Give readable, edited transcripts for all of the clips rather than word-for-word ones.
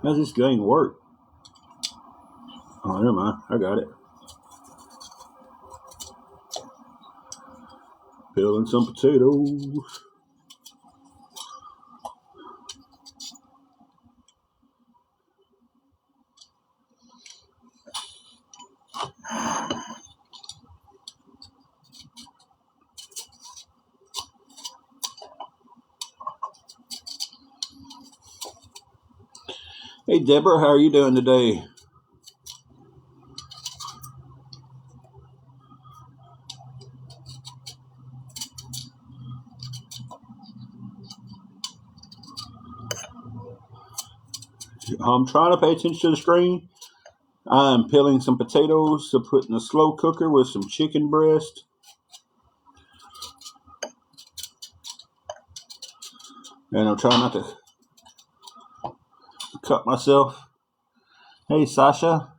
How's this game work? Oh, never mind. I got it. Peeling some potatoes. Hey, Deborah, how are you doing today? I'm trying to pay attention to the screen. I'm peeling some potatoes to put in the slow cooker with some chicken breast. And I'm trying not to cut myself. Hey, Sasha.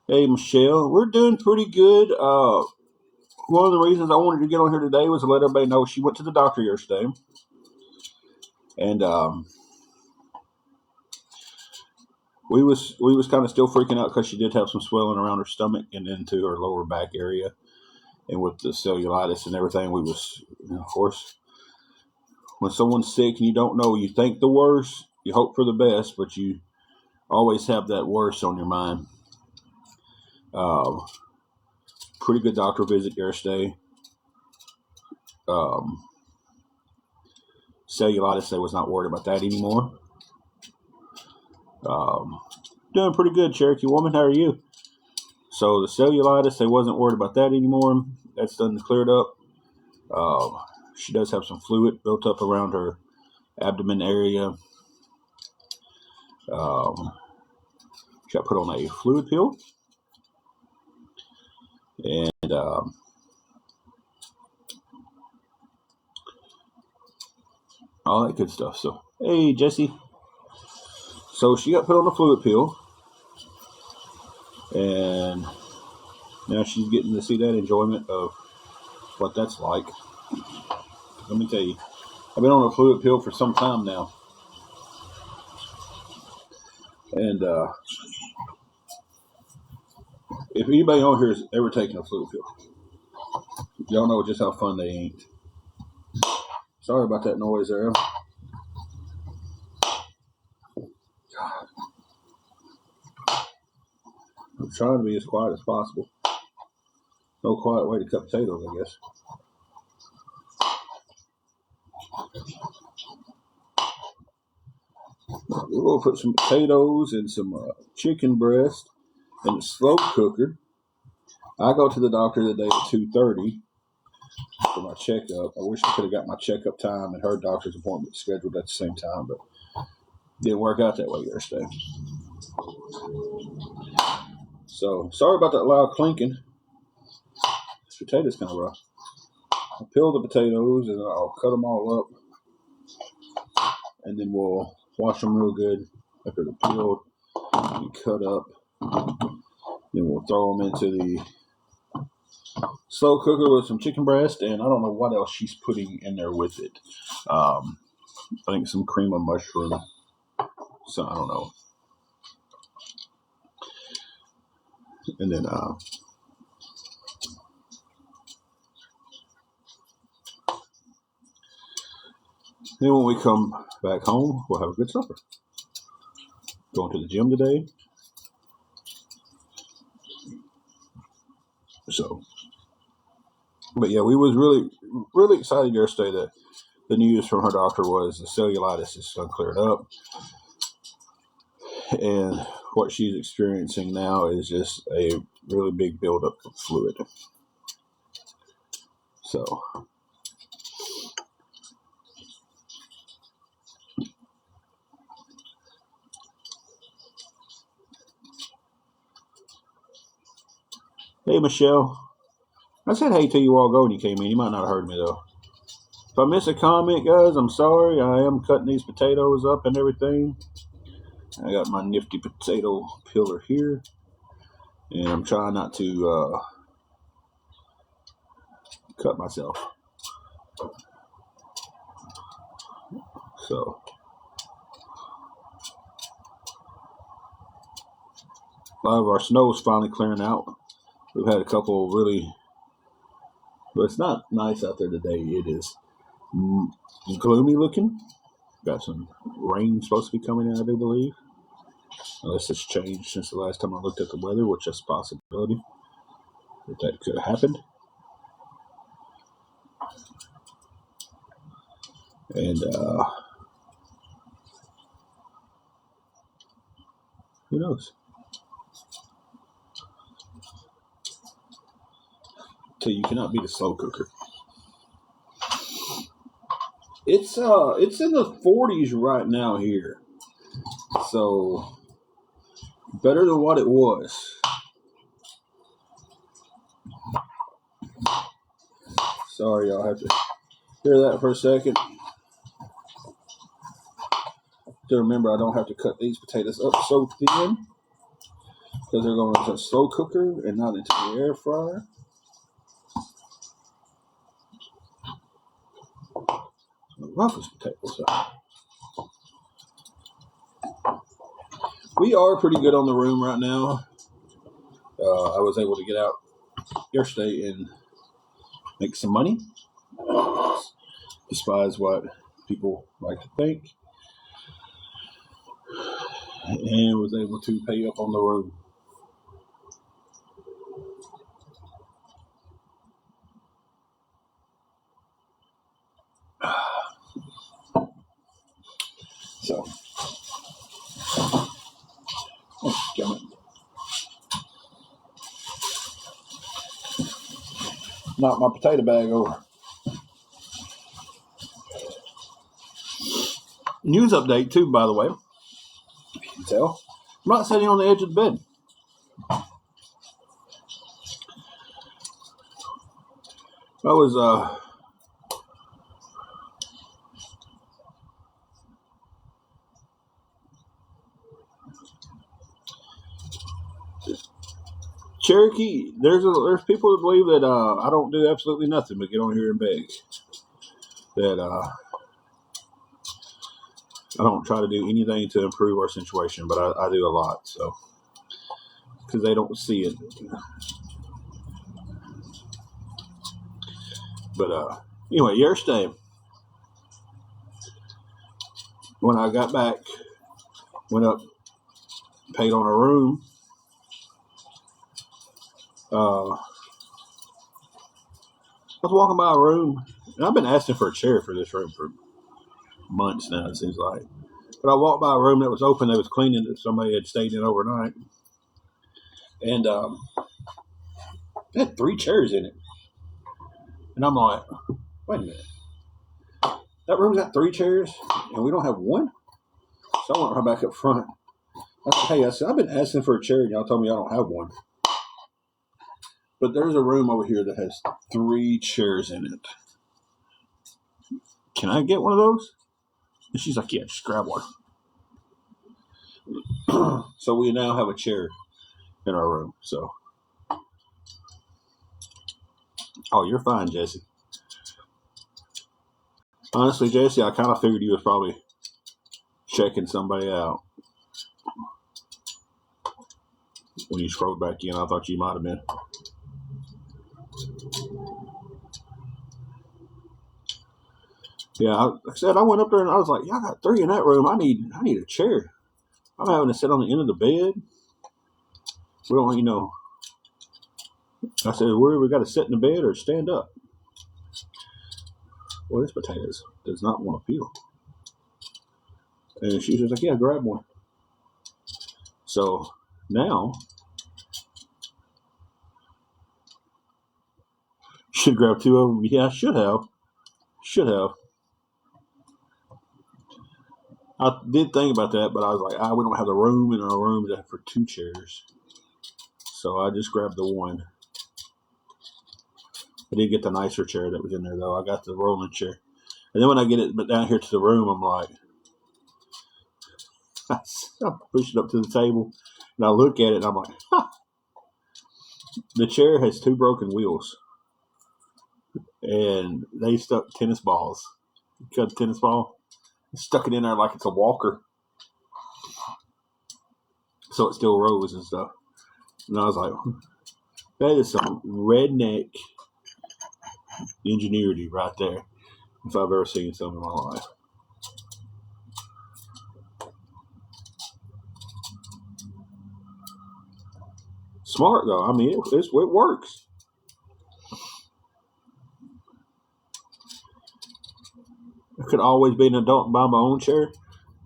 Hey, Michelle. We're doing pretty good. One of the reasons I wanted to get on here today was to let everybody know she went to the doctor yesterday. And we was kind of still freaking out because she did have some swelling around her stomach and into her lower back area. And with the cellulitis and everything, we was, of course, when someone's sick and you don't know, you think the worst, you hope for the best, but you always have that worst on your mind. Pretty good doctor visit yesterday. Cellulitis, they was not worried about that anymore. Doing pretty good, Cherokee woman. How are you? So the cellulitis, they wasn't worried about that anymore. That's done cleared up. She does have some fluid built up around her abdomen area. She got put on a fluid pill. And all that good stuff. So, hey, Jesse. So she got put on the fluid pill. And now she's getting to see that enjoyment of what that's like. Let me tell you, I've been on a fluid pill for some time now. And if anybody on here has ever taken a fluid pill, y'all know just how fun they ain't. Sorry about that noise there. I'm trying to be as quiet as possible. No quiet way to cut potatoes, I guess. We're going to put some potatoes and some chicken breast in the slow cooker. I go to the doctor today at 2:30 for my checkup. I wish I could have got my checkup time and her doctor's appointment scheduled at the same time, but it didn't work out that way yesterday. So, sorry about that loud clinking. This potato's kind of rough. I'll peel the potatoes and I'll cut them all up. And then we'll wash them real good after they're peeled and cut up. Then we'll throw them into the slow cooker with some chicken breast, and I don't know what else she's putting in there with it. I think some cream of mushroom. So I don't know. And then when we come back home, we'll have a good supper. Going to the gym today. So, but yeah, we was really excited yesterday that the news from her doctor was the cellulitis is cleared up. And what she's experiencing now is just a really big buildup of fluid. So, hey, Michelle. I said hey to you all ago when you came in. You might not have heard me, though. If I miss a comment, guys, I'm sorry. I am cutting these potatoes up and everything. I got my nifty potato peeler here. And I'm trying not to cut myself. So a lot of our snow is finally clearing out. We've had a couple really, but it's not nice out there today. It is gloomy looking. Got some rain supposed to be coming in, I do believe. Unless it's changed since the last time I looked at the weather, which is a possibility that could have happened. And who knows? So you cannot beat a slow cooker. It's in the 40s right now here, so better than what it was. Sorry, y'all have to hear that for a second. To remember, I don't have to cut these potatoes up so thin because they're going into a slow cooker and not into the air fryer. Rough as potatoes are. We are pretty good on the room right now. I was able to get out yesterday and make some money, despite what people like to think, and was able to pay up on the room. So, knock my potato bag over. News update too, by the way. If you can tell, I'm not sitting on the edge of the bed. I was Cherokee. There's people that believe that I don't do absolutely nothing but get on here and beg. That I don't try to do anything to improve our situation, but I do a lot. So because they don't see it. But anyway, yesterday when I got back, went up, paid on a room. I was walking by a room, and I've been asking for a chair for this room for months now, it seems like. But I walked by a room that was open, that was cleaning, that somebody had stayed in overnight. And it had 3 chairs in it. And I'm like, wait a minute. That room's got 3 chairs, and we don't have one? So I went right back up front. I said, I've been asking for a chair, and y'all told me I don't have one. But there's a room over here that has 3 chairs in it. Can I get one of those? And she's like, yeah, just grab one. So we now have a chair in our room. So, oh, you're fine, Jesse. Honestly, Jesse, I kind of figured you was probably checking somebody out. When you scrolled back in, I thought you might have been. Yeah, like I said, I went up there and I was like, yeah, I got 3 in that room. I need a chair. I'm having to sit on the end of the bed. We don't, I said, where we got to sit in the bed or stand up? Well, this potatoes does not want to peel. And she was like, yeah, grab one. So now, should grab 2 of them. Yeah, I should have. I did think about that, but I was like, we don't have the room in our room for 2 chairs. So I just grabbed the one. I did get the nicer chair that was in there, though. I got the rolling chair. And then when I get it down here to the room, I'm like, I push it up to the table, and I look at it, and I'm like, ha! The chair has 2 broken wheels. and they stuck tennis balls. Cut a tennis ball, stuck it in there like it's a walker, so it still rose and stuff. And I was like, that is some redneck ingenuity right there, if I've ever seen something in my life. Smart though. I mean, it works. I could always be an adult and buy my own chair.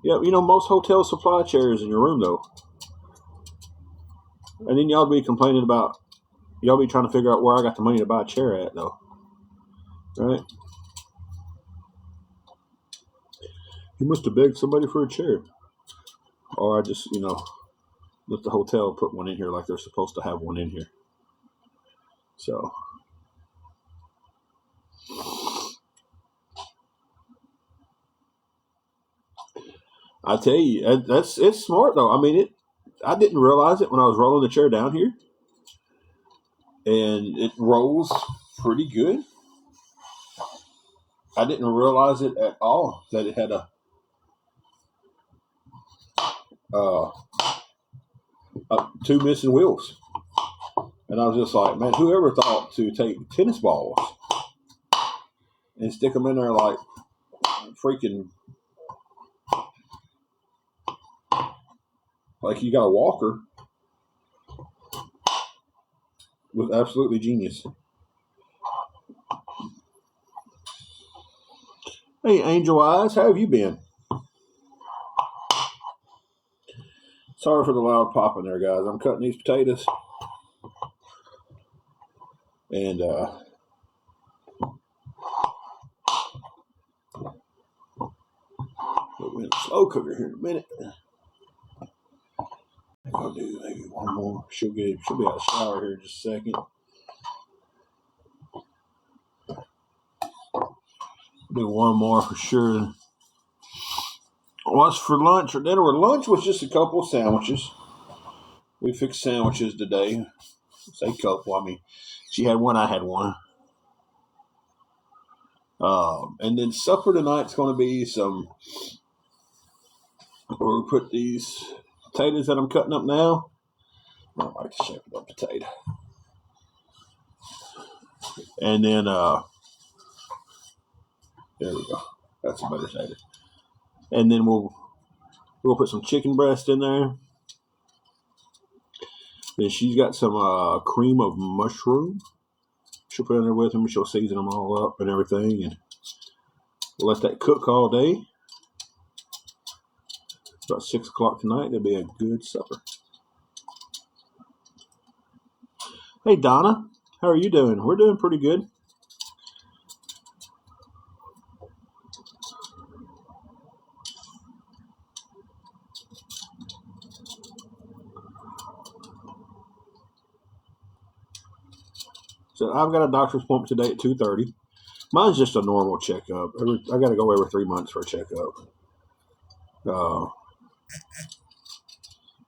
Yeah, most hotels supply chairs in your room though. And then y'all be complaining about, y'all be trying to figure out where I got the money to buy a chair at though. Right? You must have begged somebody for a chair. Or I just, let the hotel put one in here like they're supposed to have one in here. So I tell you, it's smart though. I mean, I didn't realize it when I was rolling the chair down here, and it rolls pretty good. I didn't realize it at all that it had two missing wheels, and I was just like, man, whoever thought to take tennis balls and stick them in there like freaking like you got a walker was absolutely genius. Hey, Angel Eyes, how have you been? Sorry for the loud popping there, guys. I'm cutting these potatoes. And we'll be in a slow cooker here in a minute. I'll do maybe one more. She'll be out of the shower here in just a second. Do one more for sure. What's for lunch or dinner? Lunch was just a couple of sandwiches. We fixed sandwiches today. Say couple. I mean, she had one, I had one. And then supper tonight's going to be where we put these potatoes that I'm cutting up now. I like to shape it up potato. And then, there we go. That's a better potato. And then we'll put some chicken breast in there. Then she's got some cream of mushroom. She'll put in there with them. She'll season them all up and everything. And we'll let that cook all day. About 6 o'clock tonight, there'll be a good supper. Hey, Donna. How are you doing? We're doing pretty good. So I've got a doctor's appointment today at 2:30. Mine's just a normal checkup. I got to go every 3 months for a checkup.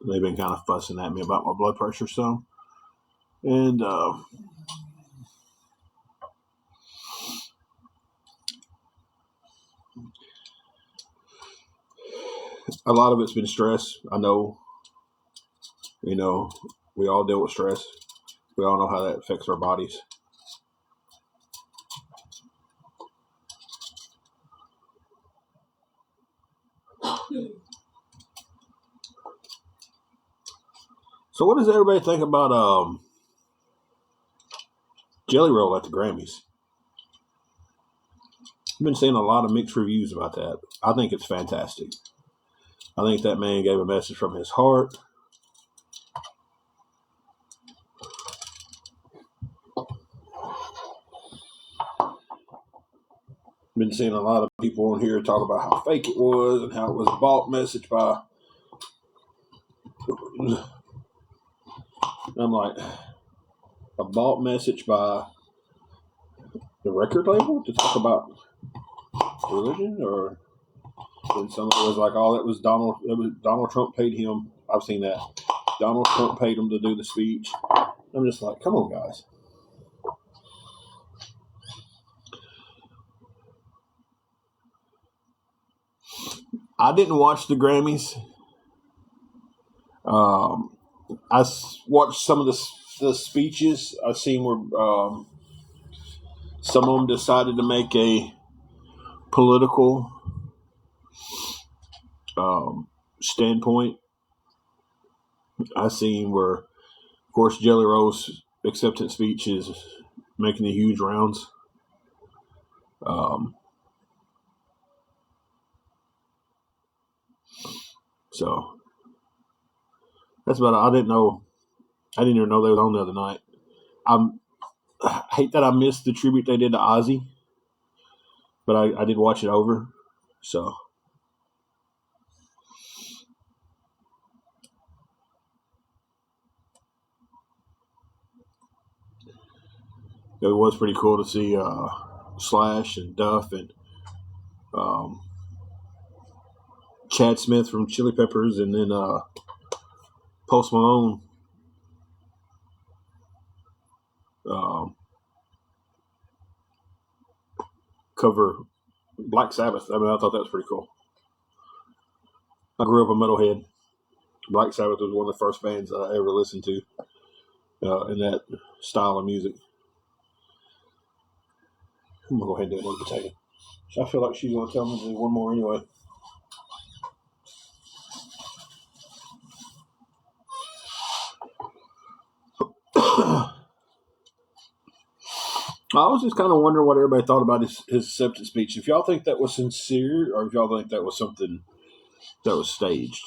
They've been kind of fussing at me about my blood pressure some. And a lot of it's been stress. I know, we all deal with stress. We all know how that affects our bodies. So what does everybody think about Jelly Roll at the Grammys? I've been seeing a lot of mixed reviews about that. I think it's fantastic. I think that man gave a message from his heart. Been seeing a lot of people on here talk about how fake it was and how it was a bought message by. I'm like, a bought message by the record label to talk about religion, or then somebody was like, "Oh, it was Donald Trump paid him." I've seen that. Donald Trump paid him to do the speech. I'm just like, come on, guys. I didn't watch the Grammys. I watched some of the speeches. I seen where some of them decided to make a political standpoint. I seen where, of course, Jelly Roll's acceptance speech is making the huge rounds. So that's about it. I didn't even know they was on the other night. I hate that I missed the tribute they did to Ozzy, but I did watch it over. So it was pretty cool to see Slash and Duff and Chad Smith from Chili Peppers, and then Post Malone. Cover Black Sabbath. I thought that was pretty cool. I grew up a metalhead. Black Sabbath was one of the first bands that I ever listened to in that style of music. I'm going to go ahead and do another potato. I feel like she's going to tell me to do one more anyway. I was just kind of wondering what everybody thought about his acceptance speech. If y'all think that was sincere, or if y'all think that was something that was staged.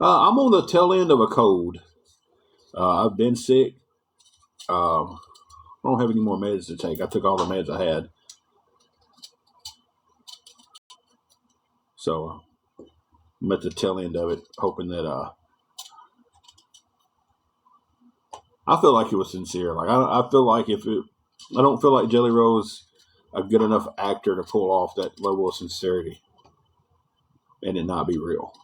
I'm on the tail end of a cold. I've been sick. I don't have any more meds to take. I took all the meds I had. So I'm at the tail end of it, hoping that I feel like it was sincere. Like I feel like I don't feel like Jelly Roll's a good enough actor to pull off that level of sincerity and it not be real.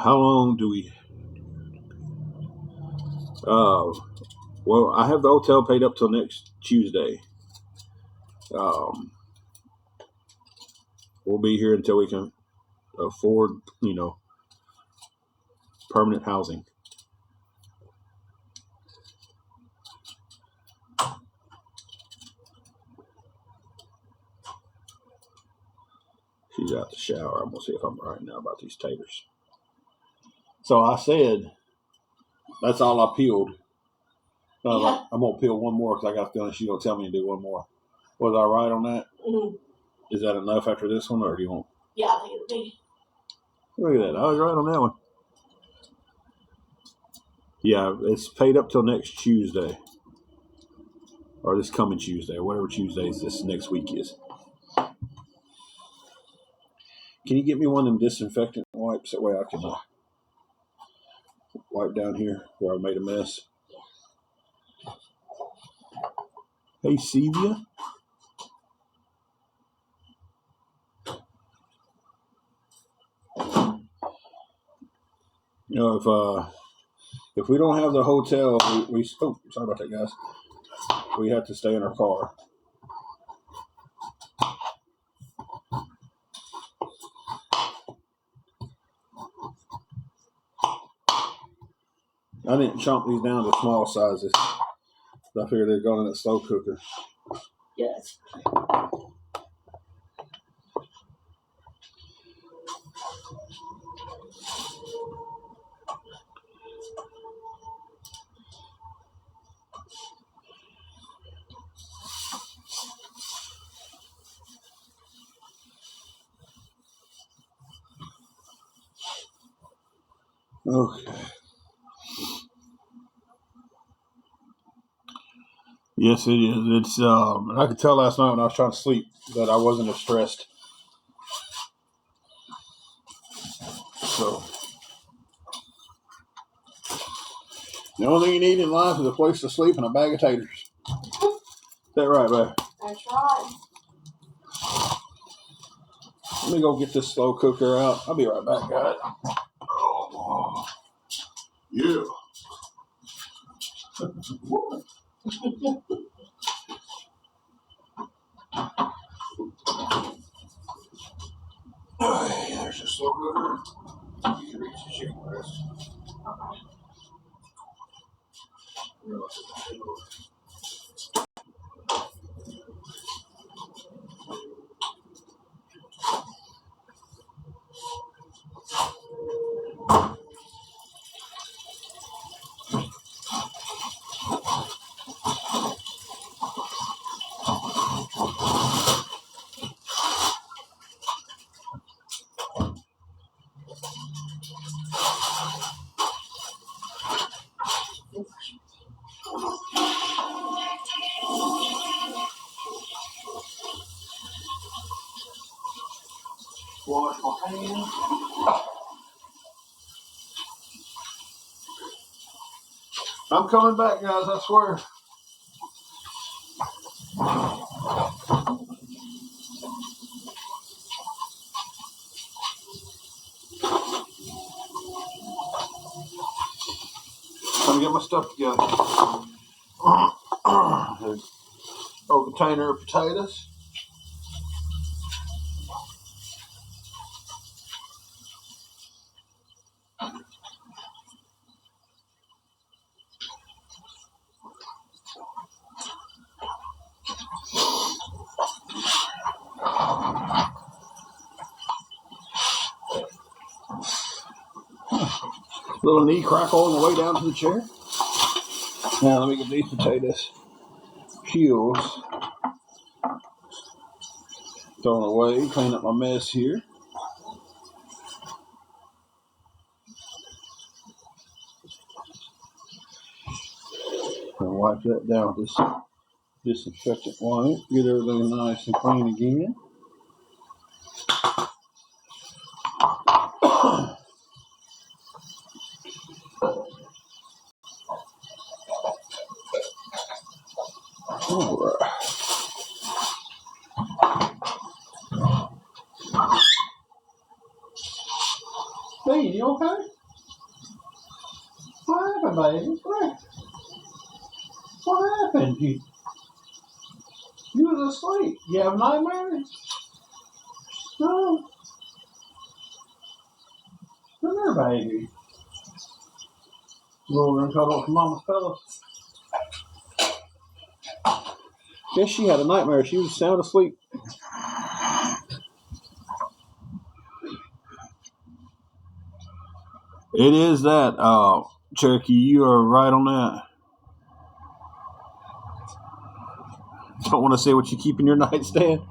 How long do we? Well, I have the hotel paid up till next Tuesday. We'll be here until we can afford, permanent housing. She's out the shower. I'm gonna see if I'm right now about these taters. So I said, that's all I peeled. Yeah. I'm gonna peel one more because I got a feeling she's gonna tell me to do one more. Was I right on that? Mm-hmm. Is that enough after this one, or do you want? Yeah, I think it'll be. Look at that. I was right on that one. Yeah, it's paid up till next Tuesday. Or this coming Tuesday, or whatever Tuesdays this next week is. Can you get me one of them disinfectant wipes? That way I can wipe down here where I made a mess. Hey, Sevia. If we don't have the hotel, we sorry about that, guys. We have to stay in our car. I didn't chomp these down to small sizes. I figured they'd go in that slow cooker. Yes. Okay. Yes, it is. It's I could tell last night when I was trying to sleep that I wasn't as stressed. So the only thing you need in life is a place to sleep and a bag of taters. Is that right, babe? That's right. Let me go get this slow cooker out. I'll be right back, guys. Oh, yeah. There's the slow cooker. You can reach the chicken breast. Wash my hands. I'm coming back, guys, I swear. Trying to get my stuff together. Oh, container of potatoes. Little knee crackle on the way down to the chair. Now let me get these potatoes peels thrown away, clean up my mess here. And wipe that down with this disinfectant wipe. Get everything nice and clean again. All right. Hey, you okay? What happened, baby? What happened? You was asleep. You have nightmares? No. Come here, baby. Go over and cuddle up to Mama's pillows. Guess she had a nightmare. She was sound asleep. It is that, Cherokee. You are right on that. Don't want to say what you keep in your nightstand.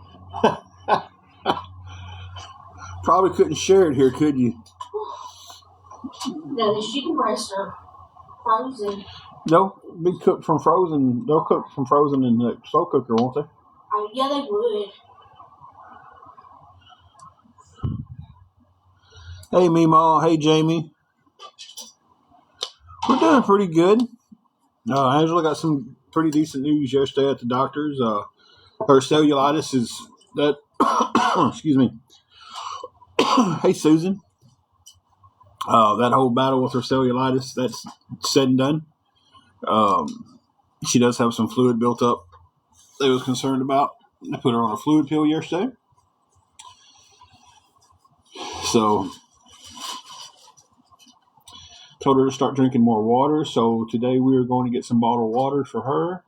Probably couldn't share it here, could you? No, the chicken breasts are frozen. They'll be cooked from frozen. They'll cook from frozen in the slow cooker, won't they? Yeah, they would. Hey, Meemaw. Hey, Jamie. We're doing pretty good. Angela got some pretty decent news yesterday at the doctor's. Her cellulitis is that. Excuse me. Hey, Susan. That whole battle with her cellulitis, that's said and done. She does have some fluid built up they was concerned about. I put her on a fluid pill yesterday. So, told her to start drinking more water. So, today we are going to get some bottled water for her.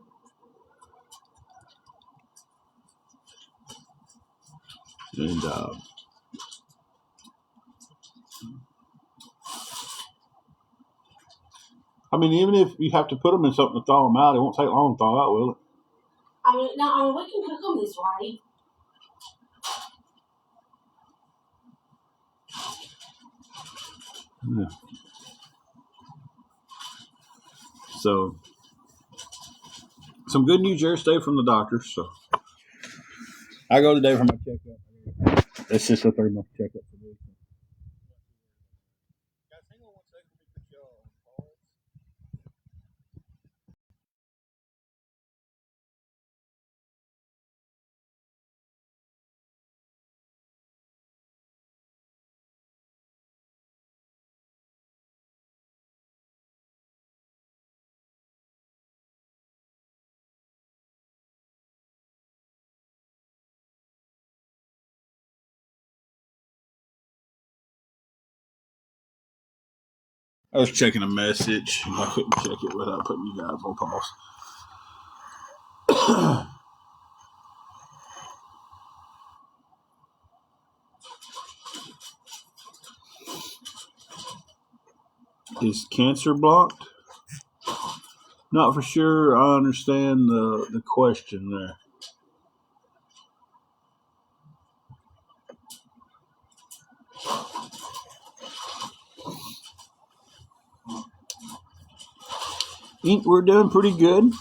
And, I mean, even if you have to put them in something to thaw them out, it won't take long to thaw out, will it? No, we can cook them this way. Yeah. So, some good news yesterday from the doctor. So, I go today for my checkup. It's just a 3-month checkup for me. Guys, hang on one second. Let me put y'all on pause. I was checking a message. I couldn't check it without putting you guys on pause. Is cancer blocked? Not for sure. I understand the question there. We're doing pretty good.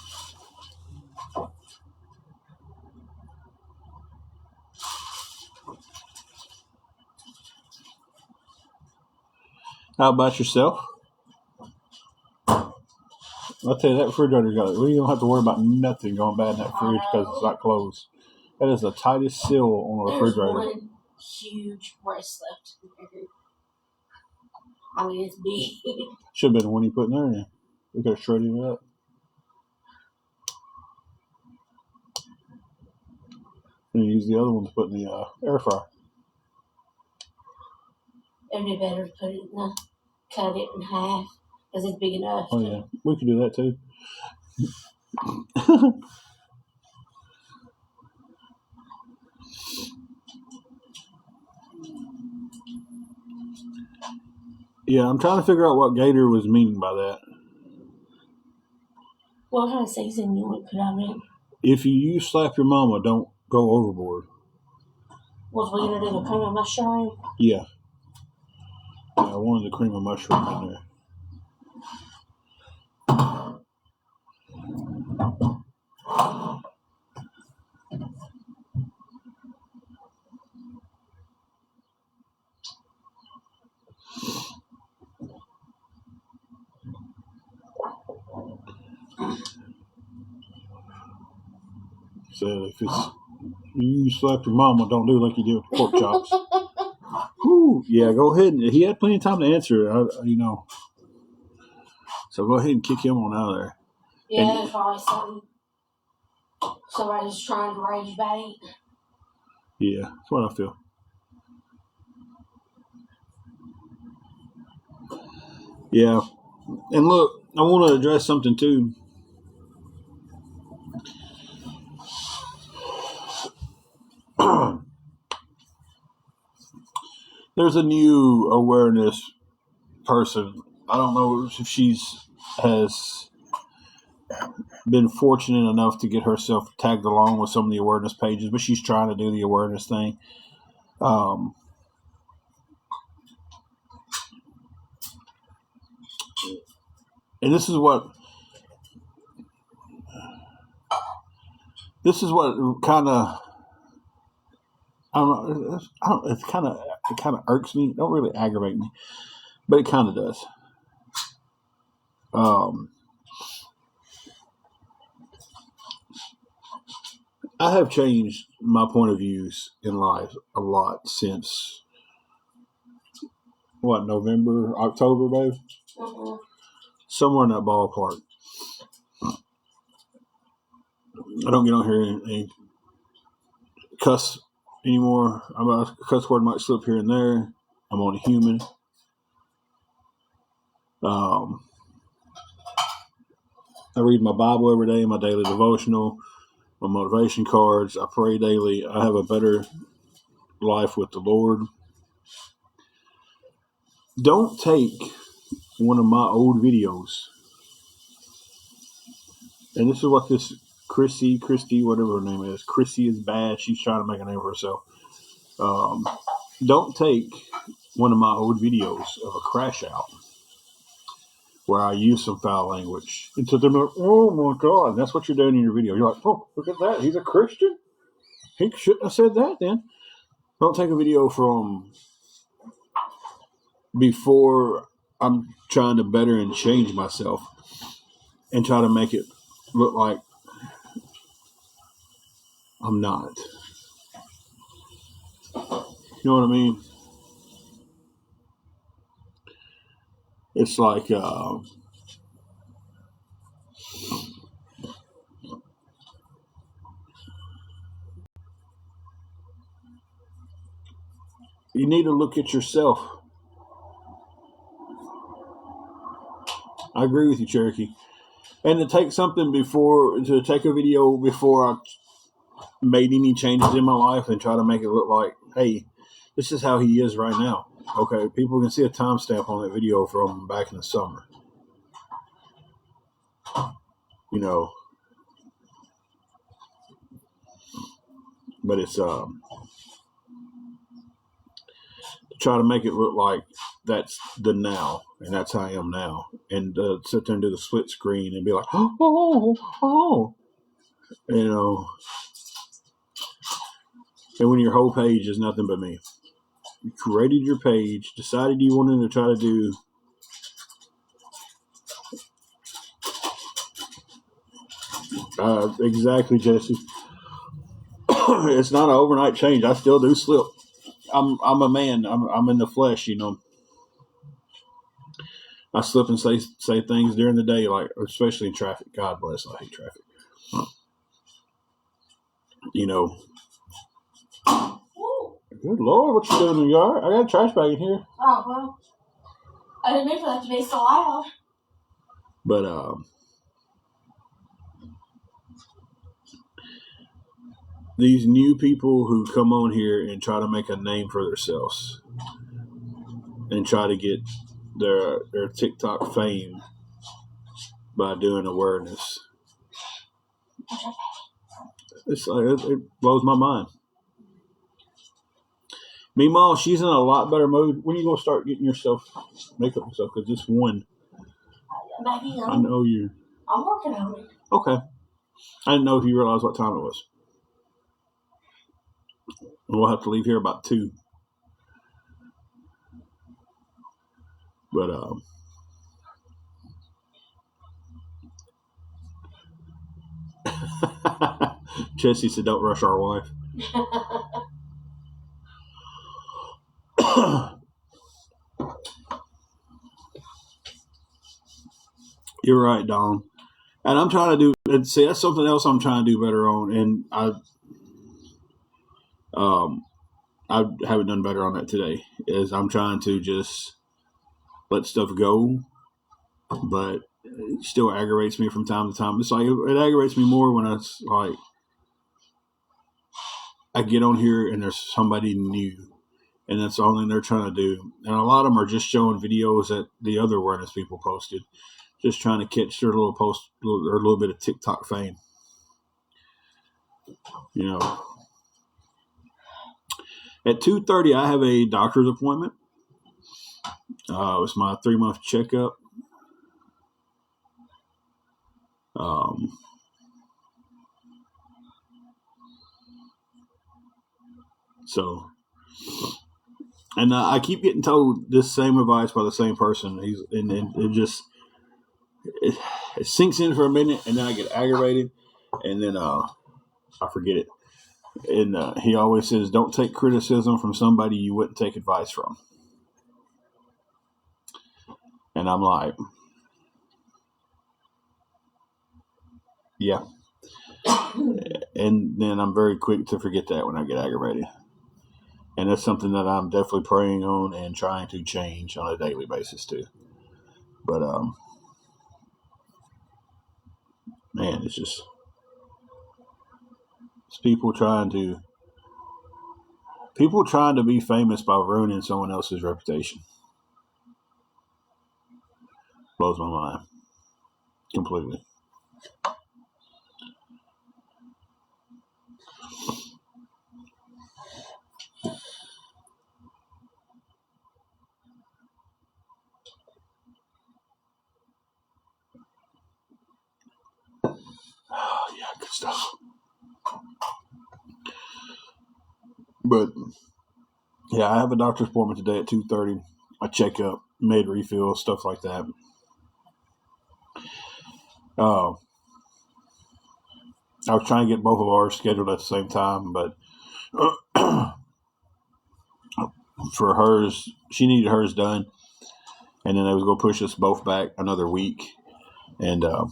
How about yourself? I'll tell you, that refrigerator got it. We don't have to worry about nothing going bad in that fridge because it's not closed. That is the tightest seal on a refrigerator. There's one huge breast left. I mean, it's big. Should have been the one you put in there. Then. We could have shredded it up. And use the other one to put in the air fryer. It'd be better to put it in the, cut it in half because it's big enough. Oh yeah, we could do that too. Yeah, I'm trying to figure out what Gator was meaning by that. What kind of season you want to put on it? If you slap your mama, don't go overboard. Was we gonna do the cream of mushroom? Yeah. I wanted the cream of mushroom in there. So if it's you slap your mama, don't do like you do with pork chops. Whew, yeah, go ahead. He had plenty of time to answer. So go ahead and kick him on out of there. Yeah, there's probably somebody's trying to rage bait. Yeah, that's what I feel. Yeah, and look, I want to address something too. There's a new awareness person. I don't know if has been fortunate enough to get herself tagged along with some of the awareness pages, but she's trying to do the awareness thing. And this is what kind of it kind of irks me. It don't really aggravate me, but it kind of does. I have changed my point of views in life a lot since November, October, babe? Mm-hmm. Somewhere in that ballpark. I don't get on here and cuss anymore. A cuss word might slip here and there. I'm only human. I read my Bible every day, my daily devotional, my motivation cards. I pray daily. I have a better life with the Lord. Don't take one of my old videos, and this is what this Christy, whatever her name is. Chrissy is bad. She's trying to make a name for herself. Don't take one of my old videos of a crash out where I use some foul language. And so they're like, oh my God, that's what you're doing in your video. You're like, oh, look at that. He's a Christian? He shouldn't have said that then. Don't take a video from before I'm trying to better and change myself and try to make it look like I'm not. You know what I mean? It's like, you need to look at yourself. I agree with you, Cherokee. And to take a video before I made any changes in my life and try to make it look like, hey, this is how he is right now. Okay, people can see a timestamp on that video from back in the summer. You know, but it's try to make it look like that's the now, and that's how I am now, and sit there and do the split screen and be like, oh, you know, and when your whole page is nothing but me. You created your page, decided you wanted to try to do exactly, Jesse. It's not an overnight change. I still do slip. I'm a man. I'm in the flesh, you know. I slip and say things during the day, like especially in traffic. God bless, I hate traffic. You know. Good Lord, what you doing in the yard? I got a trash bag in here. Oh well, I didn't mean for that to be so loud. But these new people who come on here and try to make a name for themselves and try to get their TikTok fame by doing awareness. It's like it blows my mind. Meanwhile, she's in a lot better mood. When are you gonna start getting yourself makeup and stuff? Because this one, I know you. I'm working on it. Okay. I didn't know if you realized what time it was. We'll have to leave here about 2. But Jesse said, "Don't rush our wife." You're right, Don. And I'm trying to do. And see, that's something else I'm trying to do better on, and I haven't done better on that today. Is I'm trying to just let stuff go, but it still aggravates me from time to time. It's like it aggravates me more when it's like I get on here and there's somebody new, and that's the only thing they're trying to do. And a lot of them are just showing videos that the other awareness people posted, just trying to catch their little post or a little bit of TikTok fame. You know, at 2:30 I have a doctor's appointment. It's my 3-month checkup. So, and I keep getting told this same advice by the same person. And it just it sinks in for a minute, and then I get aggravated, and then I forget it. And he always says, "Don't take criticism from somebody you wouldn't take advice from." And I'm like, yeah. And then I'm very quick to forget that when I get aggravated. And that's something that I'm definitely praying on and trying to change on a daily basis too. But man, it's people trying to be famous by ruining someone else's reputation. Blows my mind completely. Oh, yeah, good stuff. But yeah, I have a doctor's appointment today at 2:30. I check up, made refill, stuff like that. I was trying to get both of ours scheduled at the same time, but for hers, she needed hers done, and then they was going to push us both back another week, and that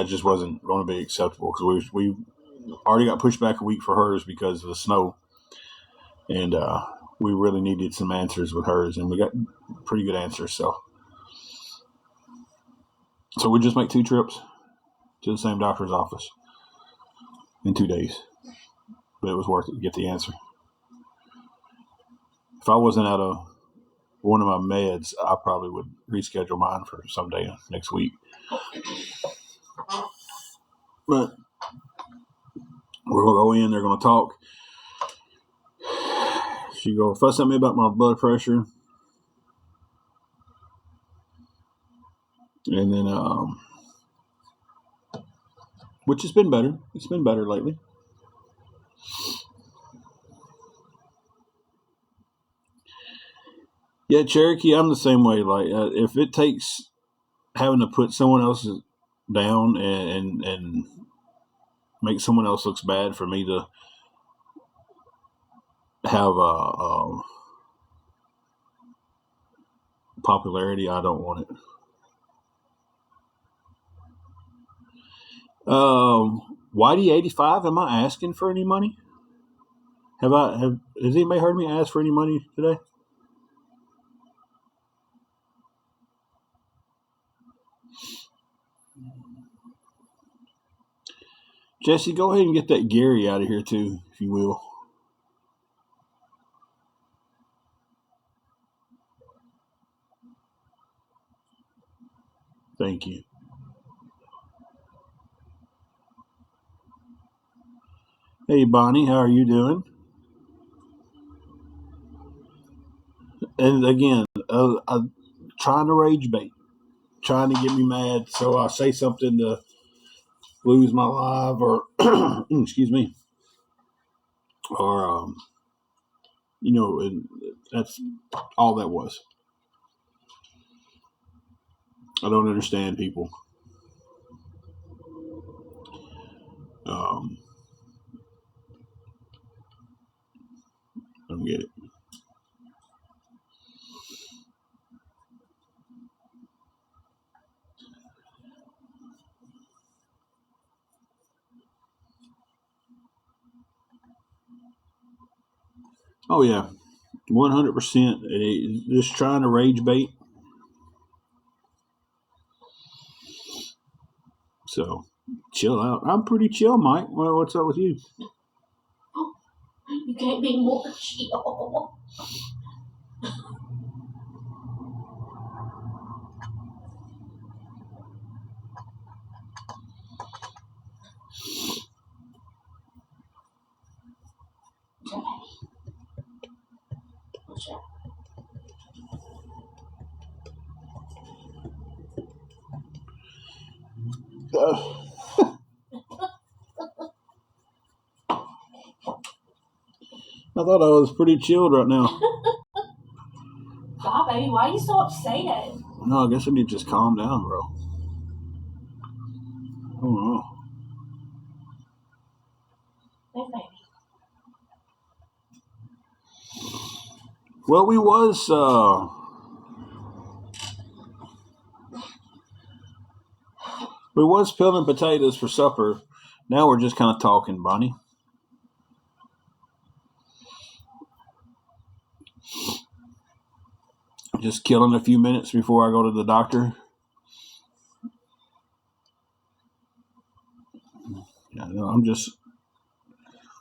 just wasn't going to be acceptable because we already got pushed back a week for hers because of the snow, and we really needed some answers with hers, and we got pretty good answers. So we just make 2 trips to the same doctor's office in 2 days, but it was worth it to get the answer. If I wasn't out of one of my meds, I probably would reschedule mine for someday next week. But we're gonna go in. They're gonna talk. She go fuss at me about my blood pressure, and then which has been better. It's been better lately. Yeah, Cherokee, I'm the same way. Like, if it takes having to put someone else down and make someone else looks bad for me to have popularity, I don't want it. Whitey85, am I asking for any money? Has anybody heard me ask for any money today? Jesse, go ahead and get that Gary out of here too, if you will. Thank you. Hey, Bonnie, how are you doing? And again, I'm trying to rage bait, trying to get me mad, so I say something to lose my live, or excuse me, or and that's all that was. I don't understand people. Don't get it. Oh yeah, 100%. Just trying to rage bait. So chill out. I'm pretty chill, Mike. Well, what's up with you? You can't be more chill. I thought I was pretty chilled right now. God, baby, why are you so upset? No, I guess I need to just calm down, bro. I don't know. Hey, baby. Well, we was peeling potatoes for supper. Now we're just kind of talking, Bonnie. Just killing a few minutes before I go to the doctor. Yeah, no, I'm just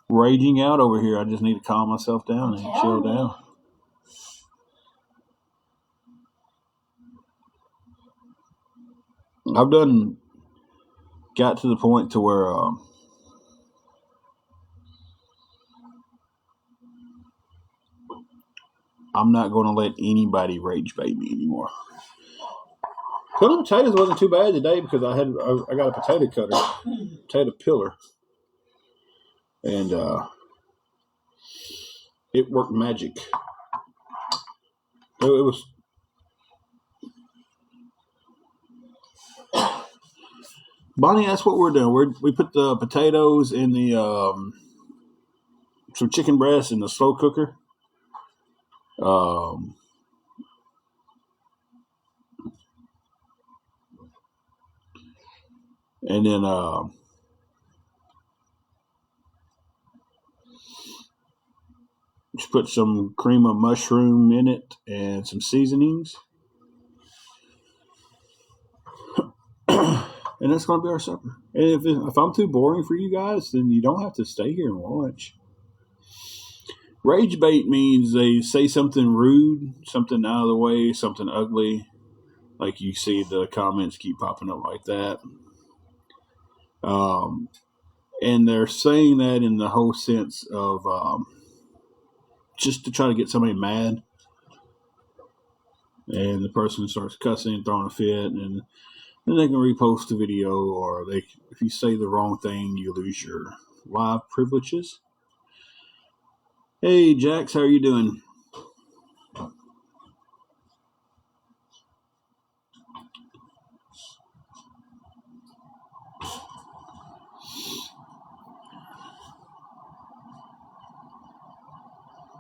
raging out over here. I just need to calm myself down and chill down. I've got to the point to where I'm not going to let anybody rage bait me anymore. Peeling potatoes wasn't too bad today because I got a potato cutter, potato peeler, and it worked magic. It was. Bonnie, that's what we're doing. We put the potatoes in the some chicken breast in the slow cooker. And then Just put some cream of mushroom in it and some seasonings. And that's going to be our supper. And if I'm too boring for you guys, then you don't have to stay here and watch. Rage bait means they say something rude, something out of the way, something ugly. Like you see the comments keep popping up like that. And they're saying that in the whole sense of just to try to get somebody mad. And the person starts cussing and throwing a fit, and then they can repost the video, or if you say the wrong thing, you lose your live privileges. Hey, Jax, how are you doing?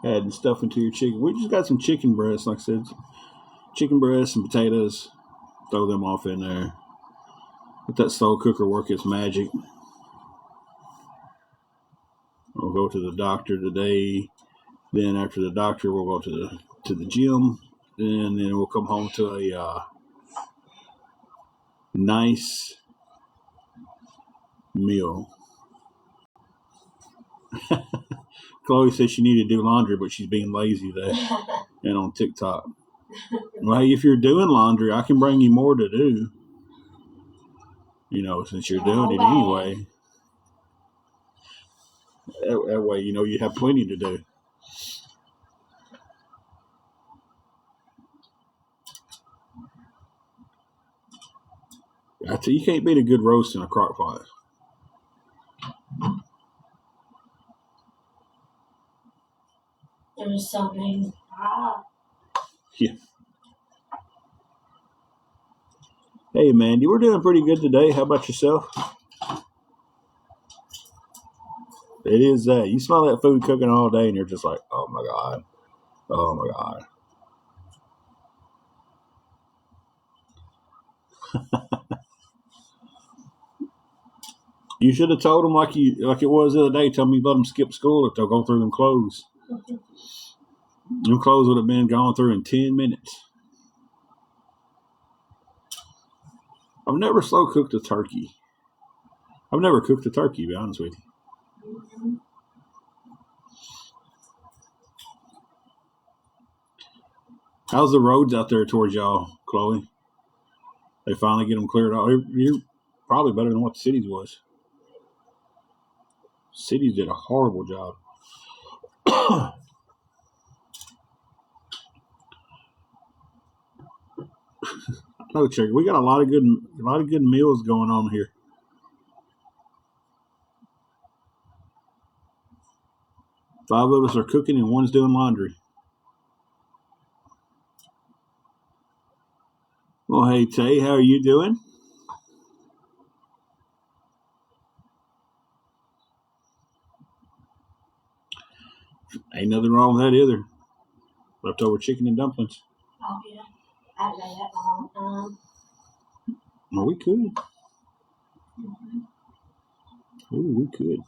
Adding stuff into your chicken. We just got some chicken breasts, like I said. Chicken breasts and potatoes. Throw them off in there. Let that slow cooker work its magic. We'll go to the doctor today. Then after the doctor, we'll go to the gym. And then we'll come home to a nice meal. Chloe says she needed to do laundry, but she's being lazy there and on TikTok. Well, if you're doing laundry, I can bring you more to do. Since you're doing it anyway. That way, you have plenty to do. I tell you, you can't beat a good roast in a crock pot. There's something. Yeah. Hey, Mandy, we're doing pretty good today. How about yourself? It is that. You smell that food cooking all day, and you're just like, oh, my God. Oh, my God. You should have told them like it was the other day. Tell me let them skip school if they'll go through them clothes. Them clothes would have been gone through in 10 minutes. I've never slow cooked a turkey. I've never cooked a turkey, to be honest with you. How's the roads out there towards y'all, Chloe? They finally get them cleared out. You're probably better than what the cities was. Cities did a horrible job. No, Chuck, we got a lot of good meals going on here. Five of us are cooking and one's doing laundry. Well, hey, Tay, how are you doing? Ain't nothing wrong with that either. Leftover chicken and dumplings. Oh, yeah. I've done that a long time. Well, we could. Ooh, we could.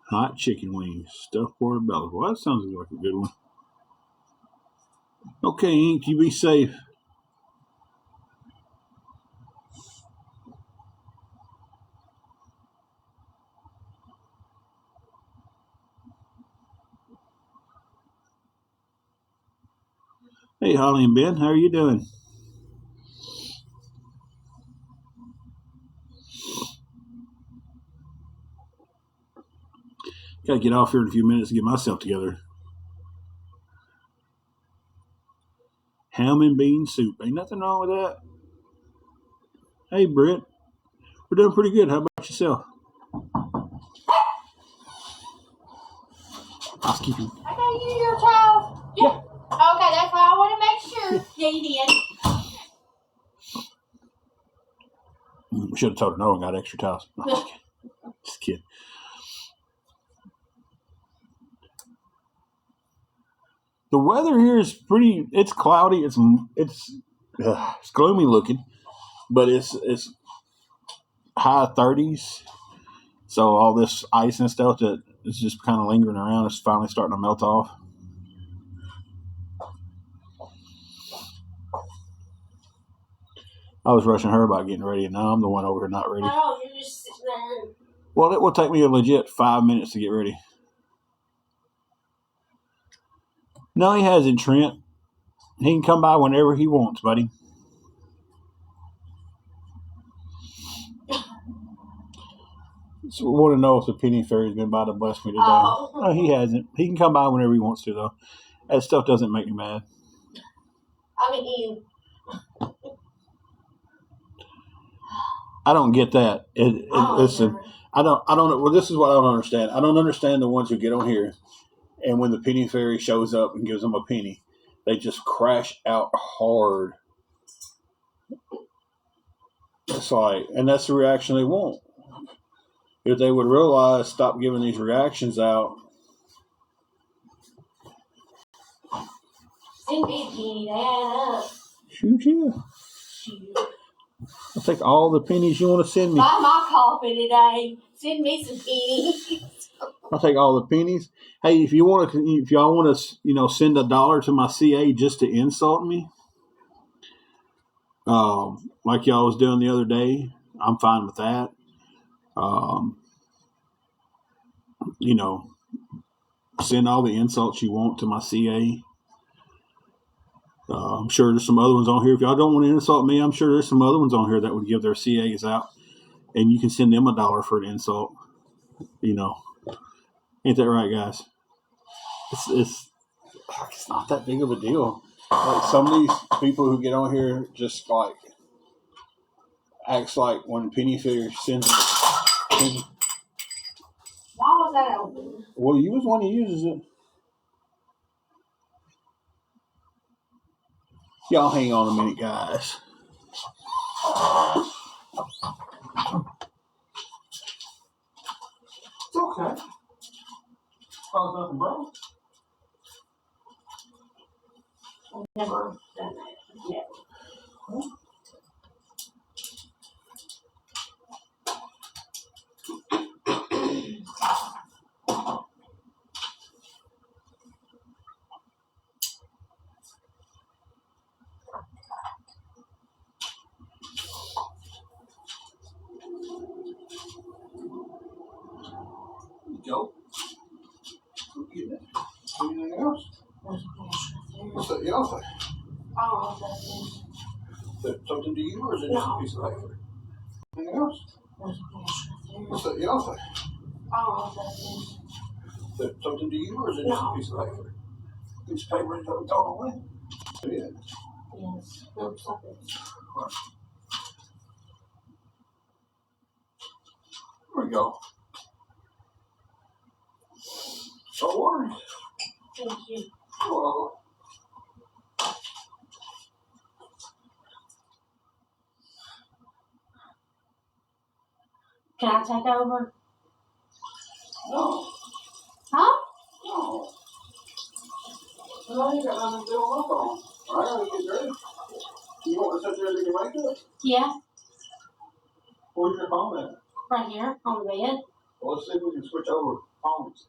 Hot chicken wings, stuffed portobello. Well, that sounds like a good one. Okay, Ink, you be safe. Hey, Holly and Ben, how are you doing? Gotta get off here in a few minutes to get myself together. Ham and bean soup. Ain't nothing wrong with that. Hey, Britt. We're doing pretty good. How about yourself? Housekeeping. I gave you your towel. Yeah. Okay, that's why I want to make sure. Yeah, you did. Should have told her no and got extra towels. No, just kidding. The weather here is pretty. It's cloudy. It's gloomy looking, but it's high 30s. So all this ice and stuff that is just kind of lingering around is finally starting to melt off. I was rushing her about getting ready, and now I'm the one over here not ready. Oh, you're just sitting there. Well, it will take me a legit 5 minutes to get ready. No, he hasn't, Trent. He can come by whenever he wants, buddy. So we want to know if the penny fairy's been by to bless me today. Oh. No, he hasn't. He can come by whenever he wants to, though. That stuff doesn't make me mad. I mean, I don't get that. Listen, never. I don't know. Well, this is what I don't understand. I don't understand the ones who get on here, and when the penny fairy shows up and gives them a penny, they just crash out hard. It's like, and that's the reaction they want. If they would realize, stop giving these reactions out. Send me a penny to add up. Shoot, yeah. Shoot. I'll take all the pennies you want to send me. Buy my coffee today. Send me some pennies. I'll take all the pennies. Hey, if y'all want to, send $1 to my CA just to insult me, like y'all was doing the other day, I'm fine with that. Send all the insults you want to my CA. I'm sure there's some other ones on here. If y'all don't want to insult me, I'm sure there's some other ones on here that would give their CAs out, and you can send them $1 for an insult. Ain't that right, guys? It's not that big of a deal. Like some of these people who get on here just like acts like when Penny Figure sends them a penny. Why was that open? Well, you was one who uses it. Y'all hang on a minute, guys. It's okay. Oh, nothing wrong. I've never done that. Never. Go. Anything else? What's that yellow thing? Oh, that's it. Is that something to you, or is it just a piece of paper? Anything else? What's that yellow thing? Oh, that's it. Is that something to you, or is it just a piece of paper? Piece of paper is thrown away. Yeah. Yes. No, something. There we go. Don't worry. Thank you. Well, Can I take over? no. Huh? No. No, you got nothing to do with my phone. I gotta get ready. You want to sit there and do your makeup? Yeah. Where's your phone at? Right here on the bed. Well, let's see if we can switch over phones.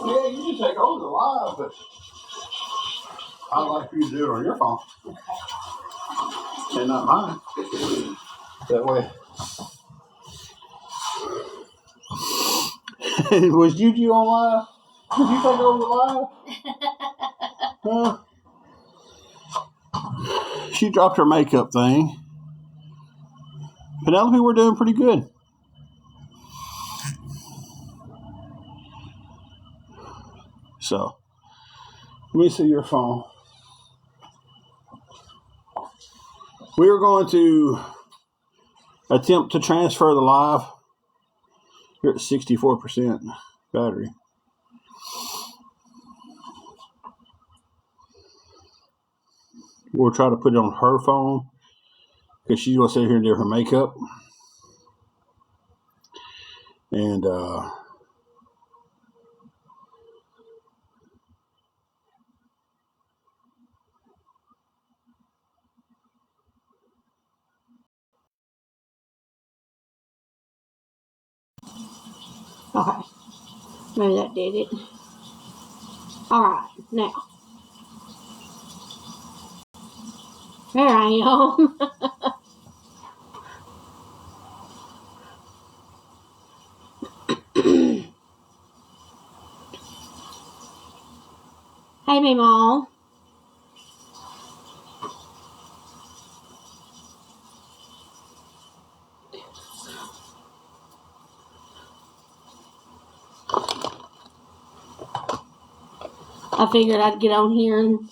Yeah, you can take over the live, but I'd like for you to do it on your phone. And not mine. That way. Was Juju on live? Did you take over the live? She dropped her makeup thing. Penelope, we're doing pretty good. So, let me see your phone. We are going to attempt to transfer the live. You're at 64% battery. We'll try to put it on her phone because she's going to sit here and do her makeup. And Okay. Maybe that did it. Alright, now. There I am. Hey, me mom. I figured I'd get on here and,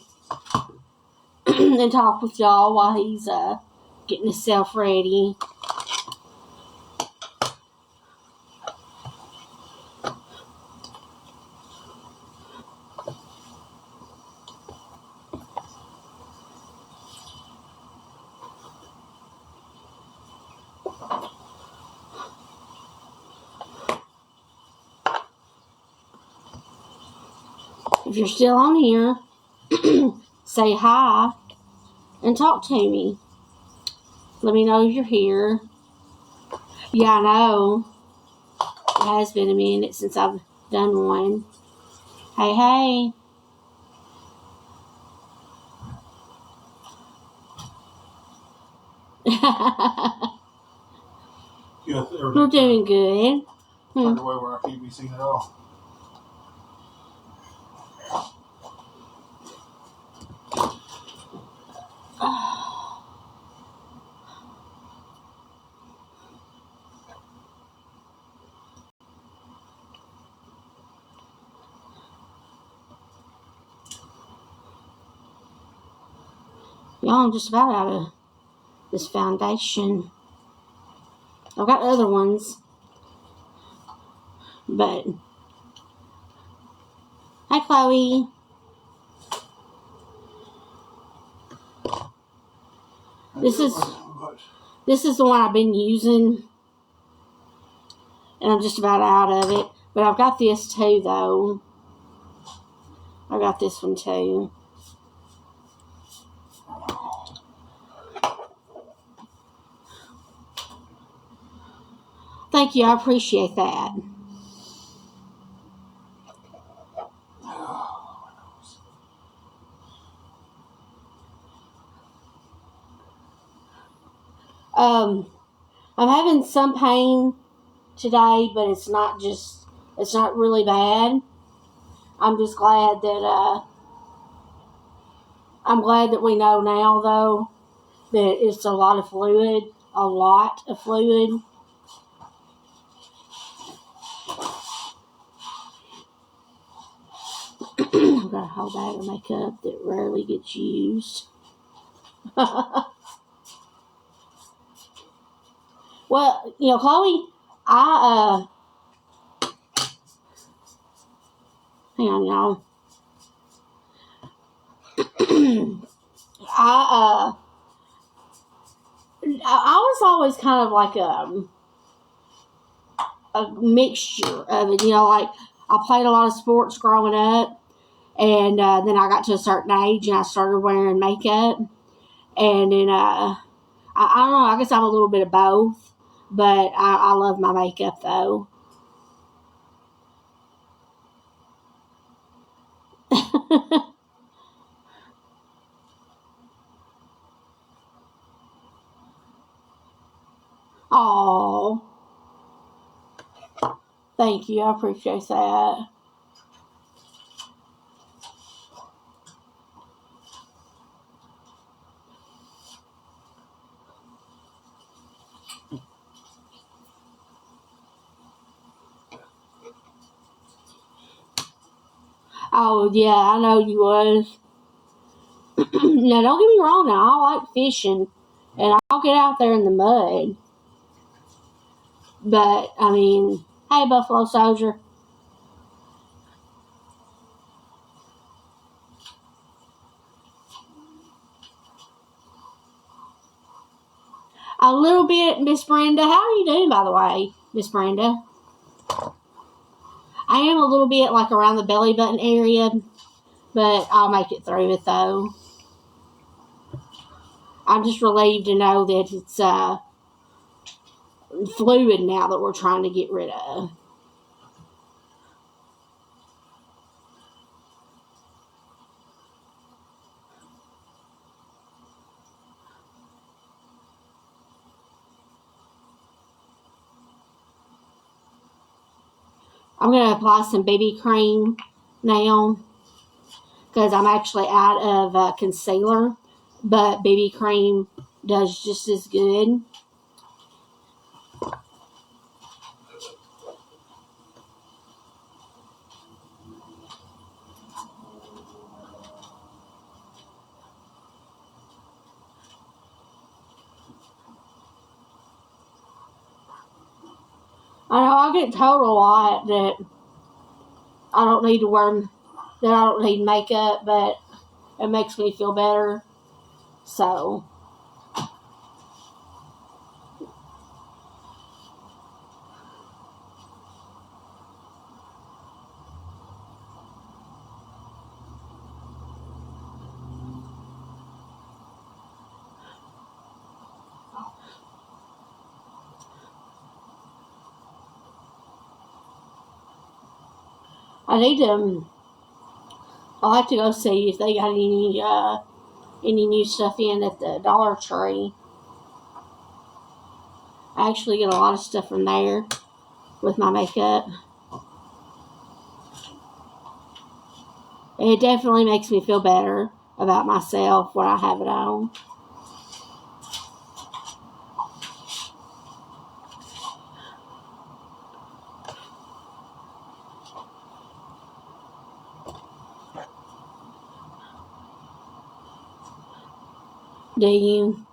and talk with y'all while he's getting himself ready. If you're still on here, say hi and talk to me. Let me know if you're here. Yeah, I know. It has been a minute since I've done one. Hey, hey. We're doing good. Find a way where I can't be seen at all. Y'all, I'm just about out of this foundation. I've got other ones. But, hi, Chloe. This is the one I've been using. And I'm just about out of it. But I've got this too, though. I got this one too. Thank you. I appreciate that. I'm having some pain today, but it's not really bad. I'm just glad that, we know now, though, that it's a lot of fluid. I'm got a whole bag of makeup that rarely gets used. Well, Chloe, hang on, y'all. I was always kind of like a mixture of it, like I played a lot of sports growing up, and then I got to a certain age and I started wearing makeup, and then I don't know, I guess I'm a little bit of both, but I love my makeup though. Oh, thank you. I appreciate that. Oh, yeah, I know you was. Now, don't get me wrong. Now, I like fishing, and I'll get out there in the mud. But, I mean, hey, Buffalo Soldier. A little bit, Miss Brenda. How are you doing, by the way, Miss Brenda? I am a little bit like around the belly button area, but I'll make it through it, though. I'm just relieved to know that it's fluid now that we're trying to get rid of. I'm going to apply some BB cream now because I'm actually out of concealer, but BB cream does just as good. I know I get told a lot that I don't need to wear, that I don't need makeup, but it makes me feel better. So, I need to, I'll have to go see if they got any new stuff in at the Dollar Tree. I actually get a lot of stuff from there with my makeup. It definitely makes me feel better about myself when I have it on. Do you?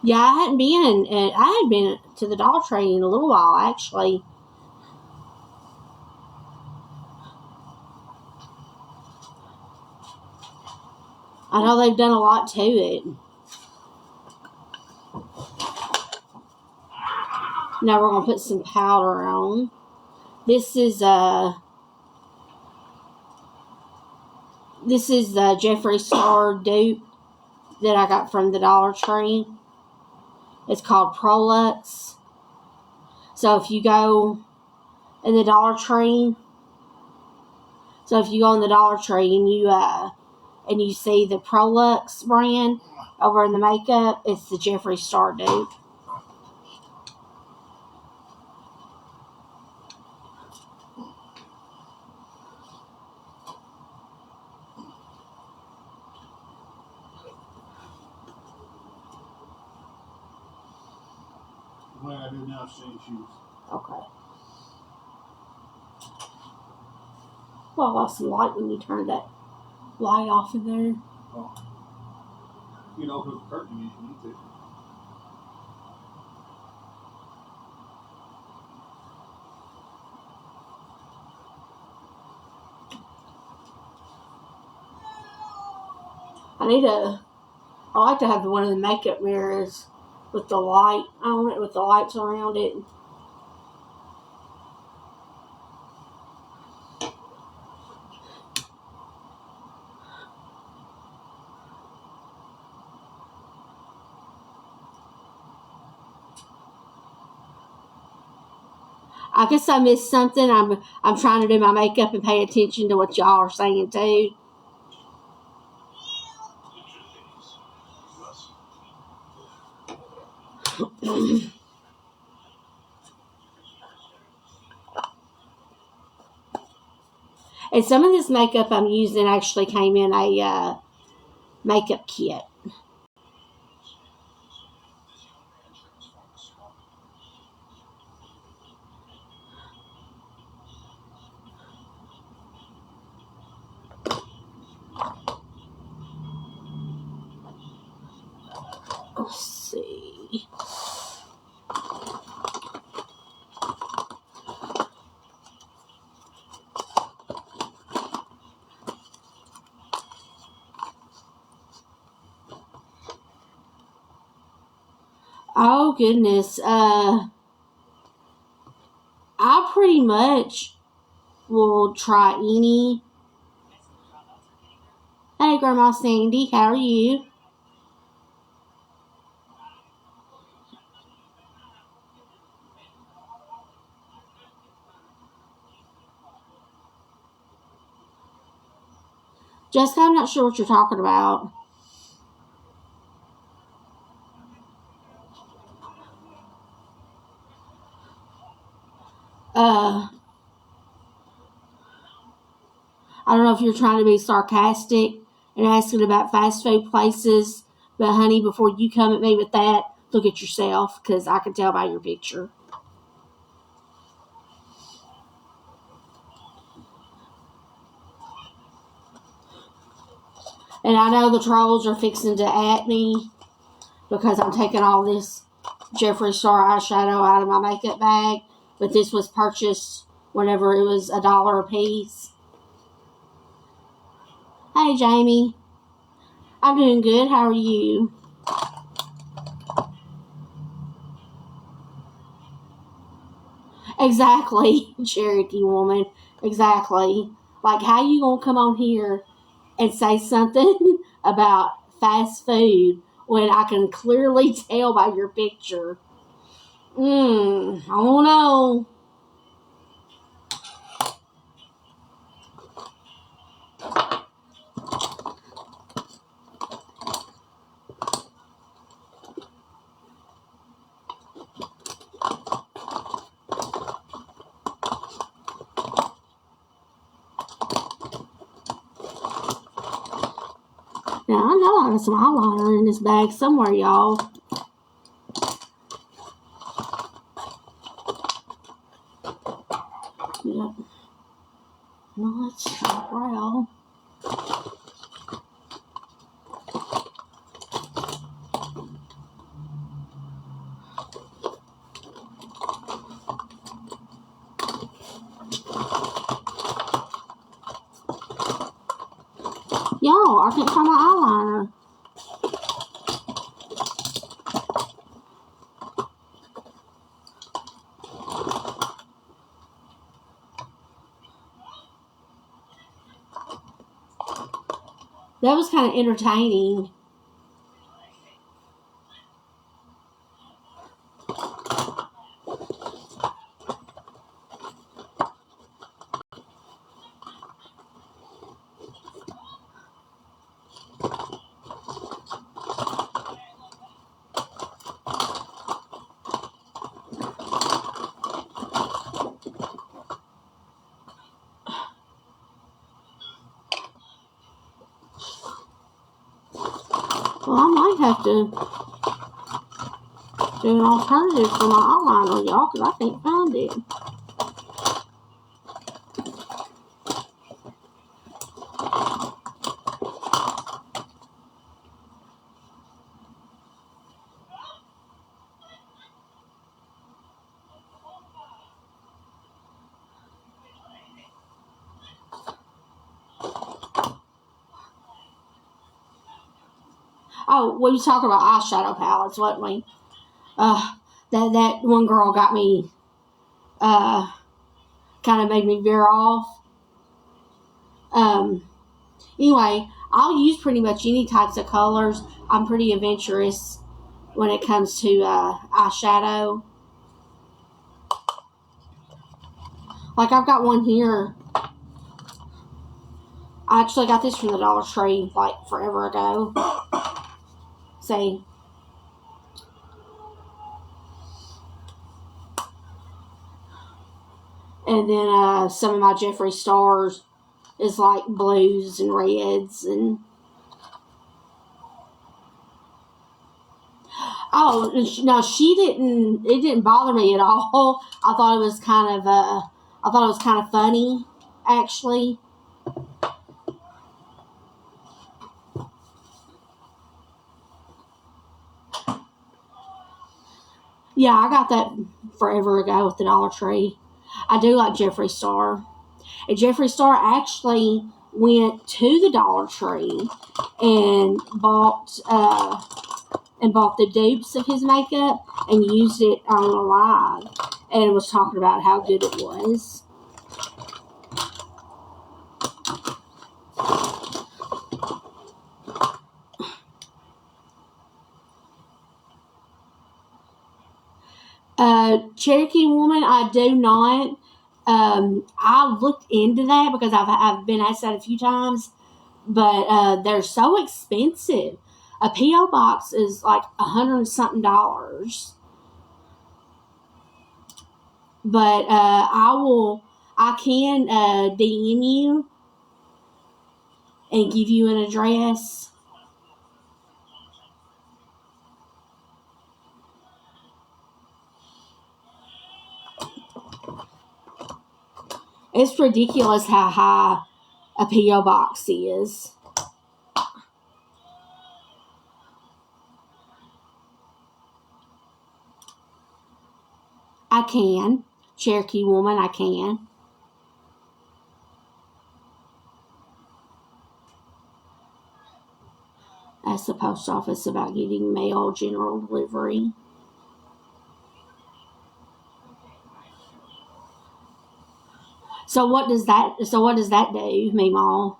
Yeah, I hadn't been to the Dollar Tree in a little while, actually. I know they've done a lot to it. Now we're going to put some powder on. This is the Jeffree Star dupe that I got from the Dollar Tree. It's called Prolux. So if you go in the Dollar Tree, and you see the Prolux brand over in the makeup, it's the Jeffree Star dupe. What I do now is change shoes. Okay. Well, I lost some light when you turned that light off in there. Oh. You can open the curtain if you need to. I like to have one of the makeup mirrors with the light on it, with the lights around it. I guess I missed something. I'm trying to do my makeup and pay attention to what y'all are saying too. And some of this makeup I'm using actually came in a makeup kit. Let's see. Oh goodness. I pretty much will try any. Hey, Grandma Sandy, how are you? Jessica, I'm not sure what you're talking about. know if you're trying to be sarcastic and asking about fast food places, but honey, before you come at me with that, look at yourself, because I can tell by your picture. And I know the trolls are fixing to at me because I'm taking all this Jeffree Star eyeshadow out of my makeup bag, but this was purchased whenever it was $1 a piece. Hey, Jamie. I'm doing good. How are you? Exactly, Cherokee woman. Exactly. Like, how you gonna come on here and say something about fast food when I can clearly tell by your picture? I don't know. Now, I know I got some eyeliner in this bag somewhere, y'all. Yep. Well, let's brow. Y'all, I can't find my eyeliner. That was kind of entertaining. Well, I might have to do an alternative for my eyeliner, y'all, because I can't find it. Oh, we were talking about eyeshadow palettes, wasn't we? That one girl got me, kind of made me veer off. Anyway, I'll use pretty much any types of colors. I'm pretty adventurous when it comes to eyeshadow. Like, I've got one here. I actually got this from the Dollar Tree, like, forever ago. See? And then some of my Jeffree Stars is like blues and reds and... Oh, no, it didn't bother me at all. I thought it was kind of funny, actually. Yeah, I got that forever ago with the Dollar Tree. I do like Jeffree Star. And Jeffree Star actually went to the Dollar Tree and bought the dupes of his makeup and used it on a live and was talking about how good it was. Cherokee woman, I do not. I looked into that because I've been asked that a few times, but they're so expensive. A P.O. box is like $100-something. But I can DM you and give you an address? It's ridiculous how high a P.O. box is. I can. Cherokee woman, I can. That's the post office about getting mail general delivery. So what does that do, Meemaw?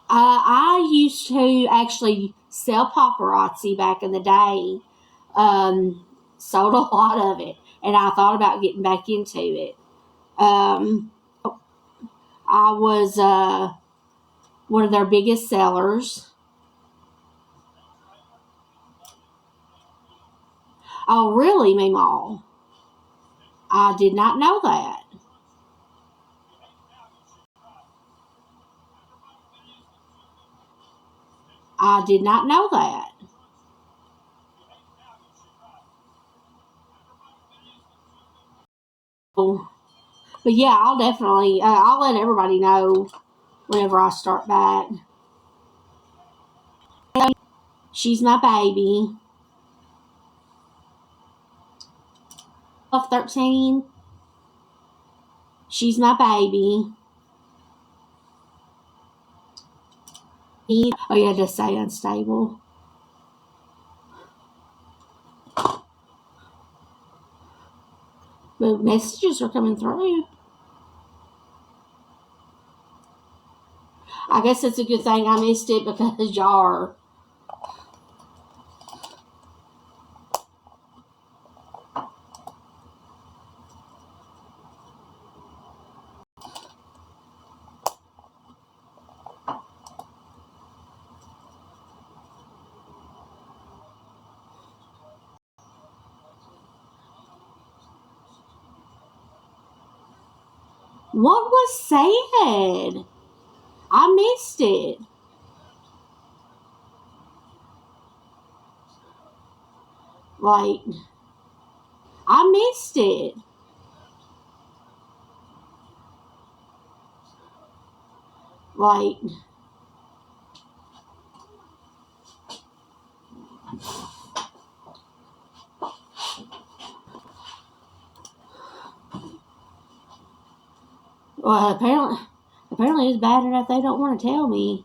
I used to actually sell paparazzi back in the day. Sold a lot of it, and I thought about getting back into it. I was one of their biggest sellers. Oh, really, Meemaw? I did not know that. I did not know that. But yeah, I'll definitely, I'll let everybody know whenever I start back. She's my baby. 13. She's my baby. Oh yeah, just say unstable. The messages are coming through. I guess it's a good thing I missed it because y'all are. What was said? I missed it. Like, I missed it. Like, well, apparently it's bad enough they don't want to tell me.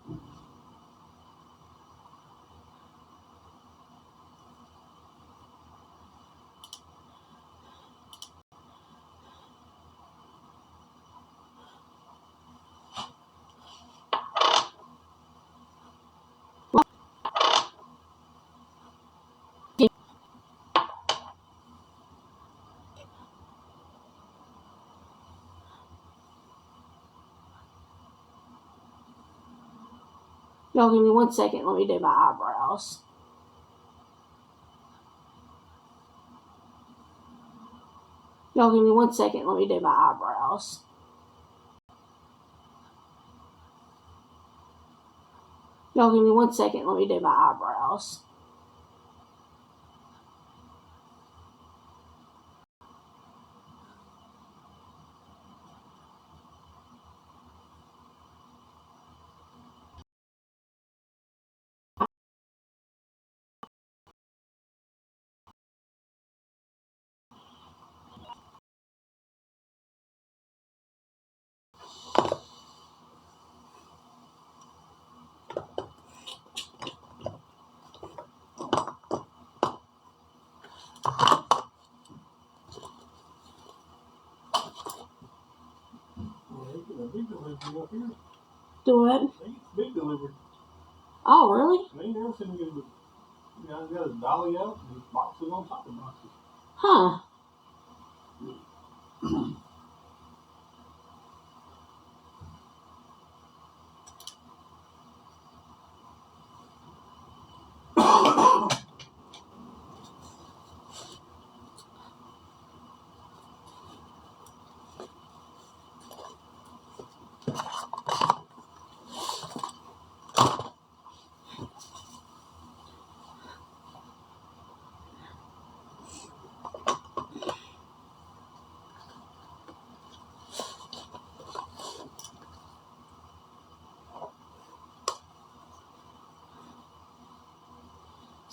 Y'all give me 1 second. Let me do my eyebrows. Y'all give me 1 second. Let me do my eyebrows. Y'all give me 1 second. Let me do my eyebrows. Big delivery up here. Do what? Big delivery. Oh, really? They never seen me get I got a dolly out and boxes on top of boxes. Huh.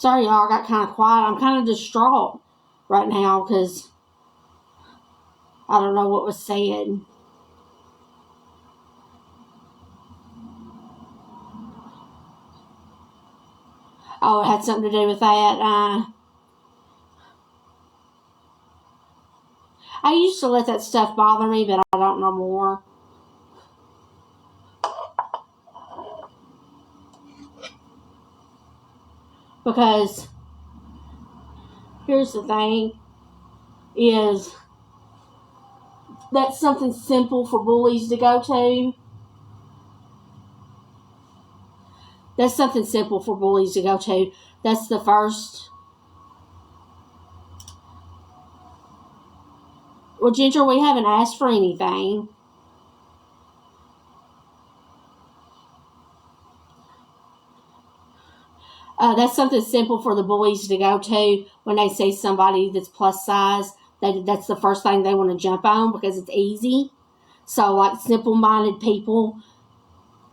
Sorry, y'all, I got kind of quiet. I'm kind of distraught right now because I don't know what was said. Oh, it had something to do with that. I used to let that stuff bother me, but I don't no more. Because here's the thing, is that's something simple for bullies to go to. That's something simple for bullies to go to. That's the first. Well, Ginger, we haven't asked for anything. That's something simple for the bullies to go to when they see somebody that's plus size. That's the first thing they want to jump on because it's easy. So, like simple-minded people,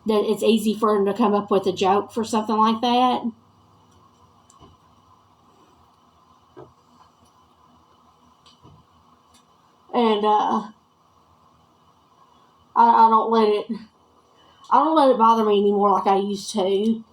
that it's easy for them to come up with a joke for something like that. And I don't let it bother me anymore like I used to.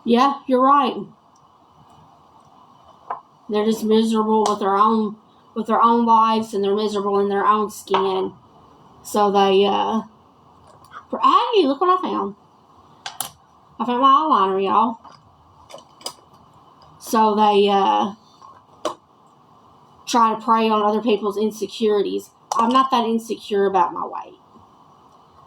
Yeah, you're right. They're just miserable with their own lives, and they're miserable in their own skin. So they hey, look what I found. I found my eyeliner, y'all. So they try to prey on other people's insecurities. I'm not that insecure about my weight.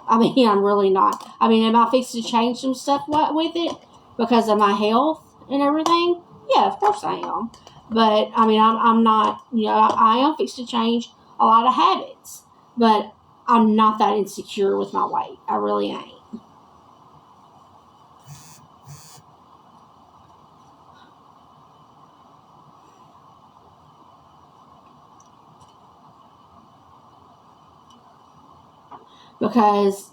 I mean, I'm really not. I mean, am I fixing to change some stuff with it because of my health and everything? Yeah, of course I am. But, I mean, I'm not, I am fixing to change a lot of habits. But I'm not that insecure with my weight. I really ain't. Because,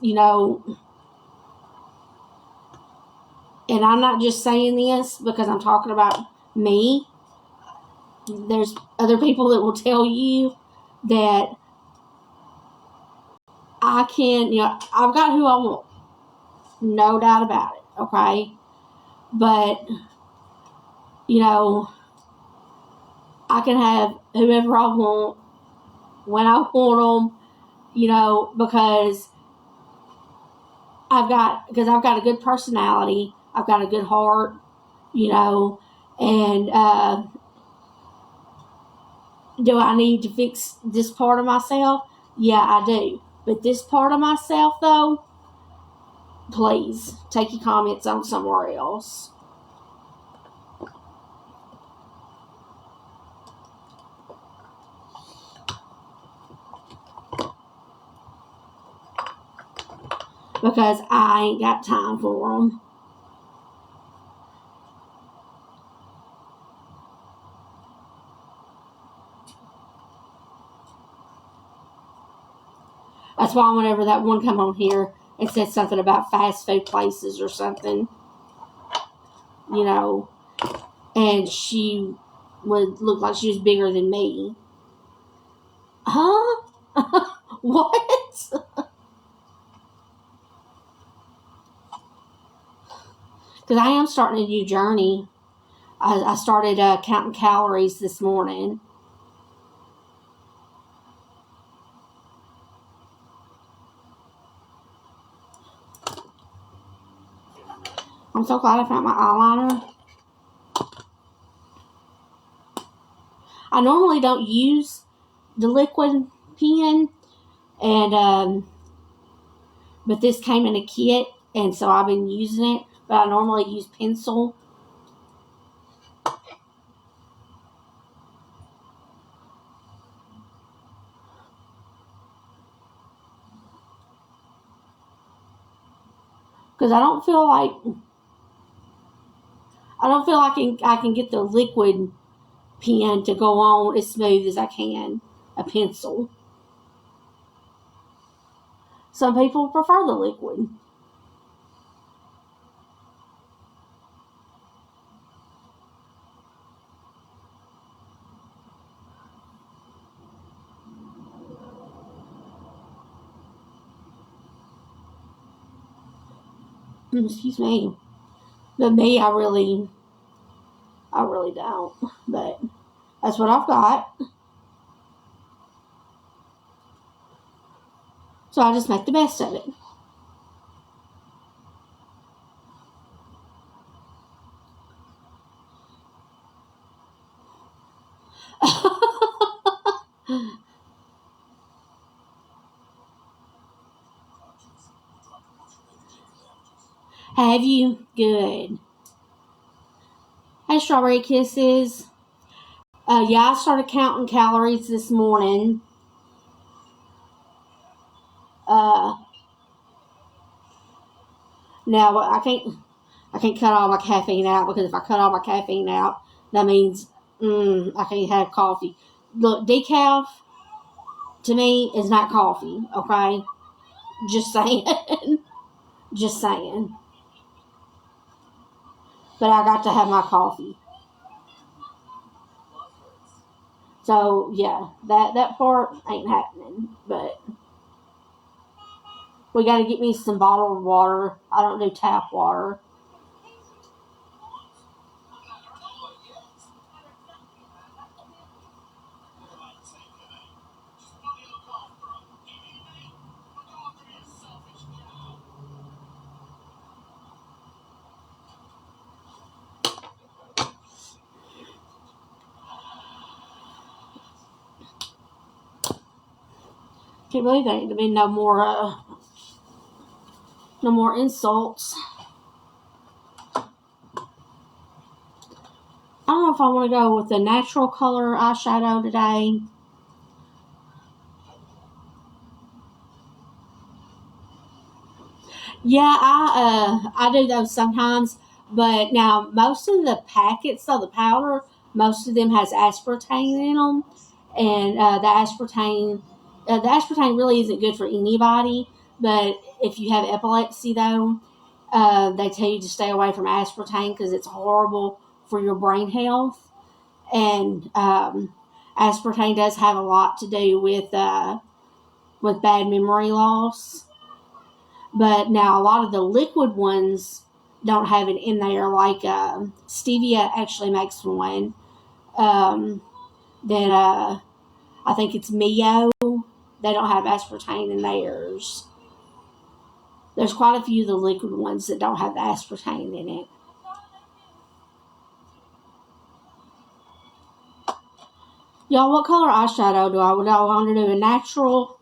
and I'm not just saying this because I'm talking about me. There's other people that will tell you that I can, I've got who I want. No doubt about it, okay? But, I can have whoever I want, when I want them, because I've got a good personality, I've got a good heart, and do I need to fix this part of myself? Yeah, I do. But this part of myself, though, please take your comments on somewhere else. Because I ain't got time for them. That's why whenever that one come on here, it said something about fast food places or something, and she would look like she was bigger than me. Huh? What? Because I am starting a new journey. I started counting calories this morning. I'm so glad I found my eyeliner. I normally don't use the liquid pen, and but this came in a kit, and so I've been using it. But I normally use pencil. because I don't feel like I can get the liquid pen to go on as smooth as I can a pencil. Some people prefer the liquid. Excuse me. But me, I really don't. But that's what I've got. So I just make the best of it. Have you? Good. Hey, Strawberry Kisses. Yeah, I started counting calories this morning. Now I can't cut all my caffeine out, because if I cut all my caffeine out, that means I can't have coffee. Look, decaf to me is not coffee. Okay, just saying, just saying. But I got to have my coffee. So yeah, that part ain't happening. But we got to get me some bottled water. I don't do tap water. Can't believe there ain't been no more insults. I don't know if I want to go with the natural color eyeshadow today. Yeah, I do those sometimes, but now most of the packets of the powder, most of them has aspartame in them, and the aspartame really isn't good for anybody. But if you have epilepsy, though, they tell you to stay away from aspartame because it's horrible for your brain health. And aspartame does have a lot to do with bad memory loss. But now a lot of the liquid ones don't have it in there. Like Stevia actually makes one that I think it's Mio. They don't have aspartame in theirs. There's quite a few of the liquid ones that don't have the aspartame in it. Y'all, what color eyeshadow do I want to do? A natural?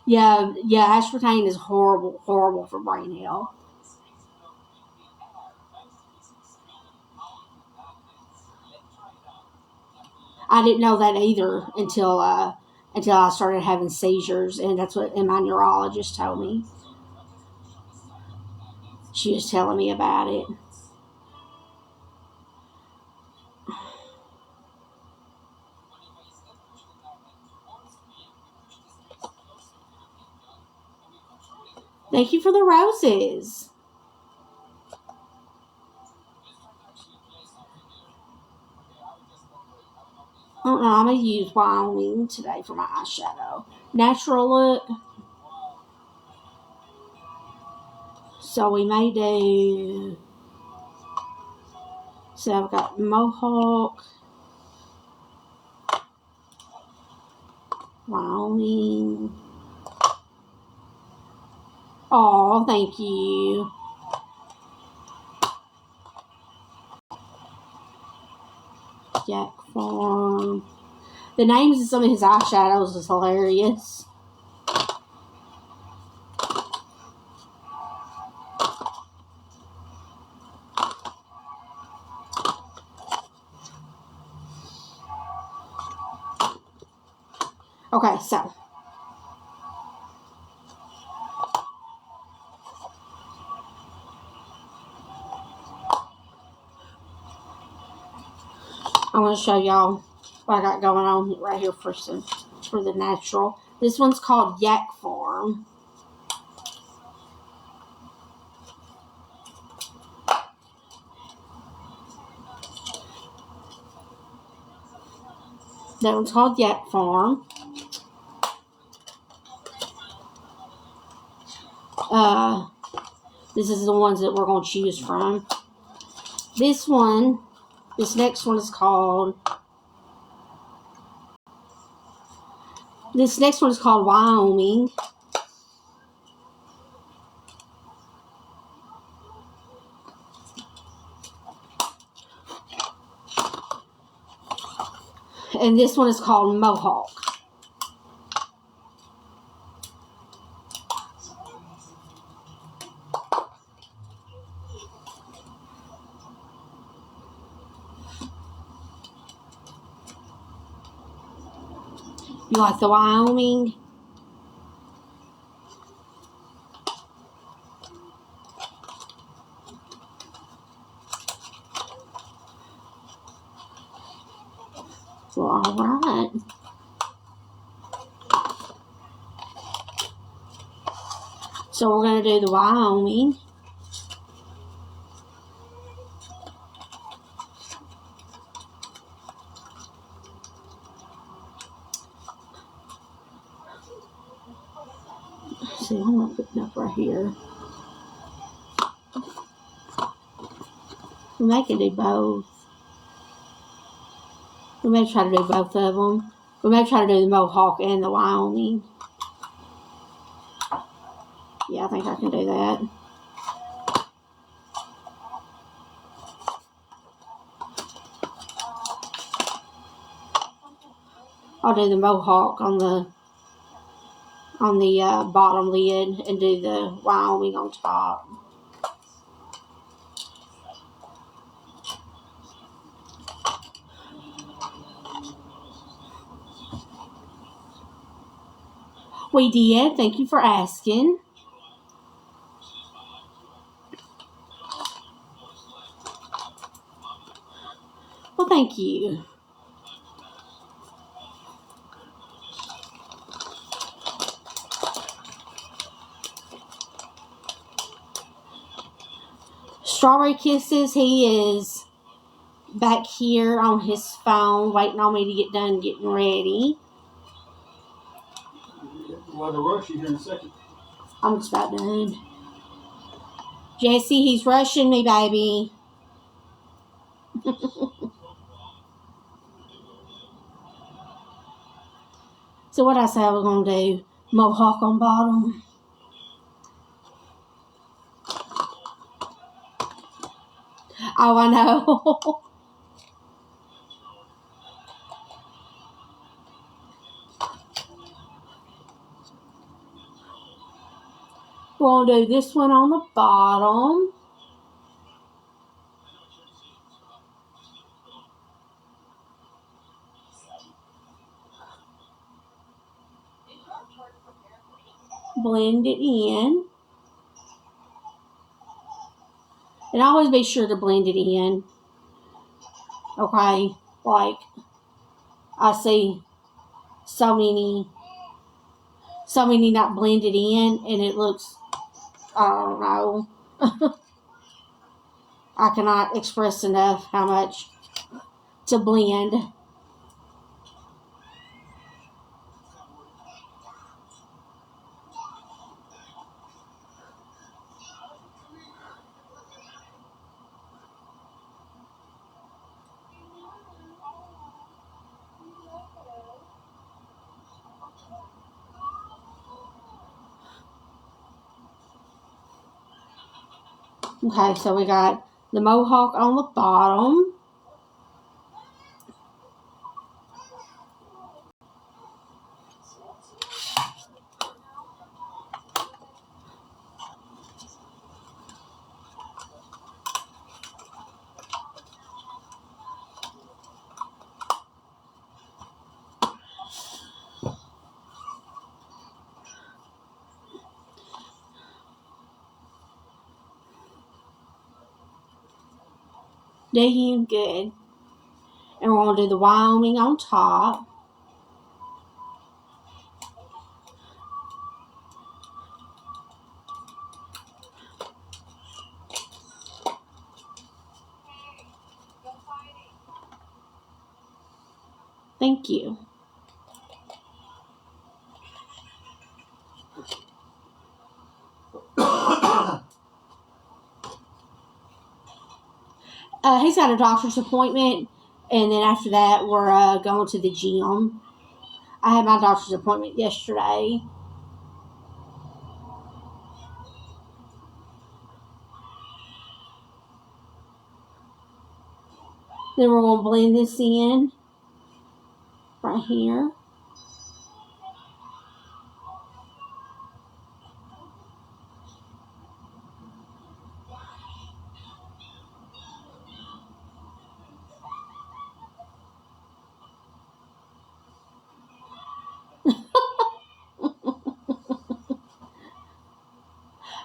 Yeah, aspartame is horrible for brain health. I didn't know that either until I started having seizures, and that's what my neurologist told me. She was telling me about it. Thank you for the roses. I'm going to use Wyoming today for my eyeshadow. Natural look. So we may do... So I've got Mohawk, Wyoming. Oh, thank you. Jack Farm. The names of some of his eyeshadows is hilarious. Okay, so I'm going to show y'all what I got going on right here for the natural. This one's called Yak Farm. That one's called Yak Farm. This is the ones that we're going to choose from. This next one is called Wyoming. And this one is called Mohawk. You like the Wyoming? Well, alright. So we're going to do the Wyoming. See, I'm going to put it up right here. We may can do both. We may try to do both of them. We may try to do the Mohawk and the Wyoming. Yeah, I think I can do that. I'll do the Mohawk on the bottom lid and do the Wyoming on top. We did. Thank you for asking. Well, thank you. Strawberry Kisses, he is back here on his phone waiting on me to get done getting ready. We'll have to rush you here in a second. I'm just about done. Jesse, he's rushing me, baby. So what I say I was going to do? Mohawk on bottom. Oh, I know. We'll do this one on the bottom. Blend it in. And always be sure to blend it in. Okay? Like, I see so many not blended in, and it looks, I don't know. I cannot express enough how much to blend. Okay, so we got the Mohawk on the bottom. Doing good. And we're going to do the Wyoming on top. Thank you. He's got a doctor's appointment, and then after that, we're going to the gym. I had my doctor's appointment yesterday. Then we're going to blend this in right here.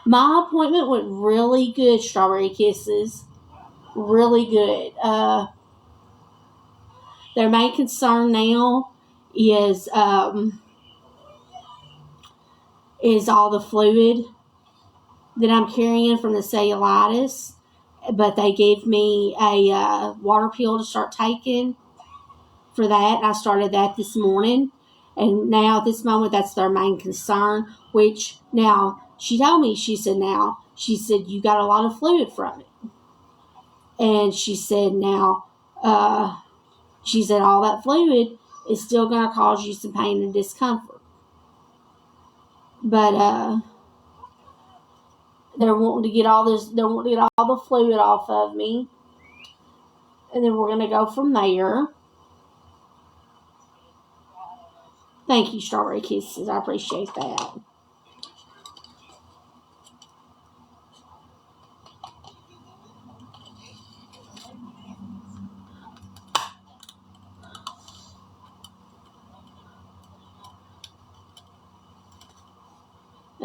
My appointment went really good, Strawberry Kisses. Really good. Their main concern now is all the fluid that I'm carrying from the cellulitis. But they gave me a water pill to start taking for that. And I started that this morning. And now at this moment, that's their main concern. Which now, she told me, she said, you got a lot of fluid from it. And she said, all that fluid is still going to cause you some pain and discomfort. But they're wanting to get all the fluid off of me. And then we're going to go from there. Thank you, Strawberry Kisses. I appreciate that.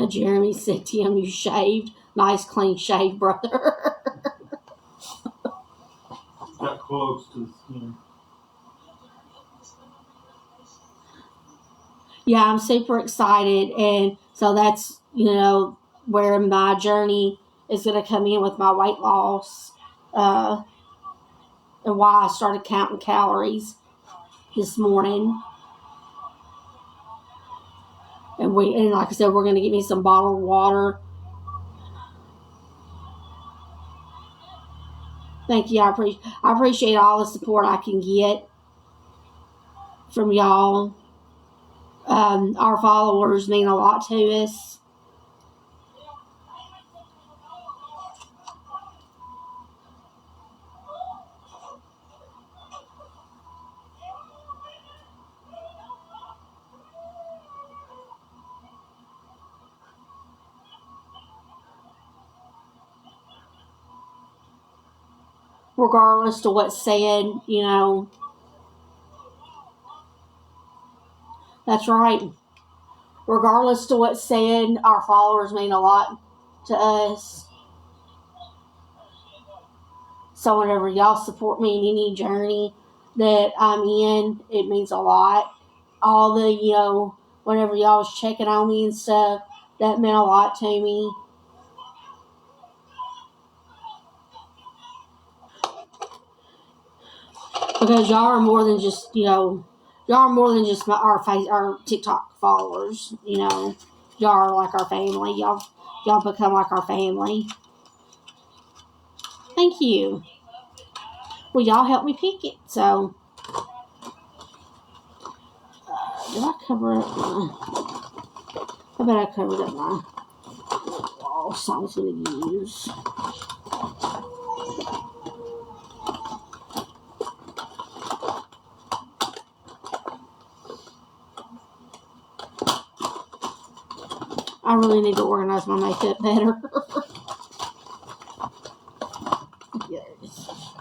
Jeremy said, Tim, you shaved. Nice, clean shave, brother. Got close to the skin. Yeah, I'm super excited. And so that's, where my journey is going to come in with my weight loss. And why I started counting calories this morning. And like I said, we're going to get me some bottled water. Thank you. I appreciate all the support I can get from y'all. Our followers mean a lot to us. Regardless to what's said, That's right. Regardless to what's said, our followers mean a lot to us. So whenever y'all support me in any journey that I'm in, it means a lot. All the, whenever y'all was checking on me and stuff, that meant a lot to me. Because y'all are more than just, our TikTok followers, Y'all are like our family. Y'all become like our family. Thank you. Well, y'all helped me pick it, so. Did I cover up I bet I covered up my loss I was going to use. I really need to organize my makeup better. Yes.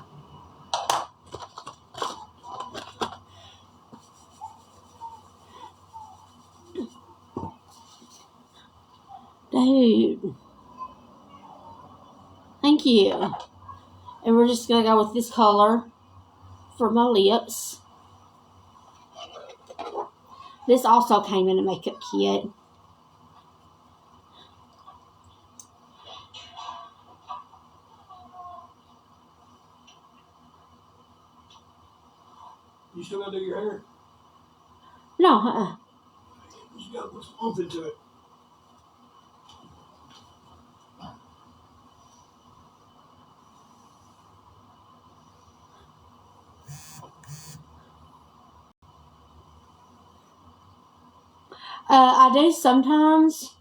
Dude. Thank you. And we're just going to go with this color for my lips. This also came in a makeup kit. You still gotta do your hair? No, You just gotta put some oomph into it. I do sometimes.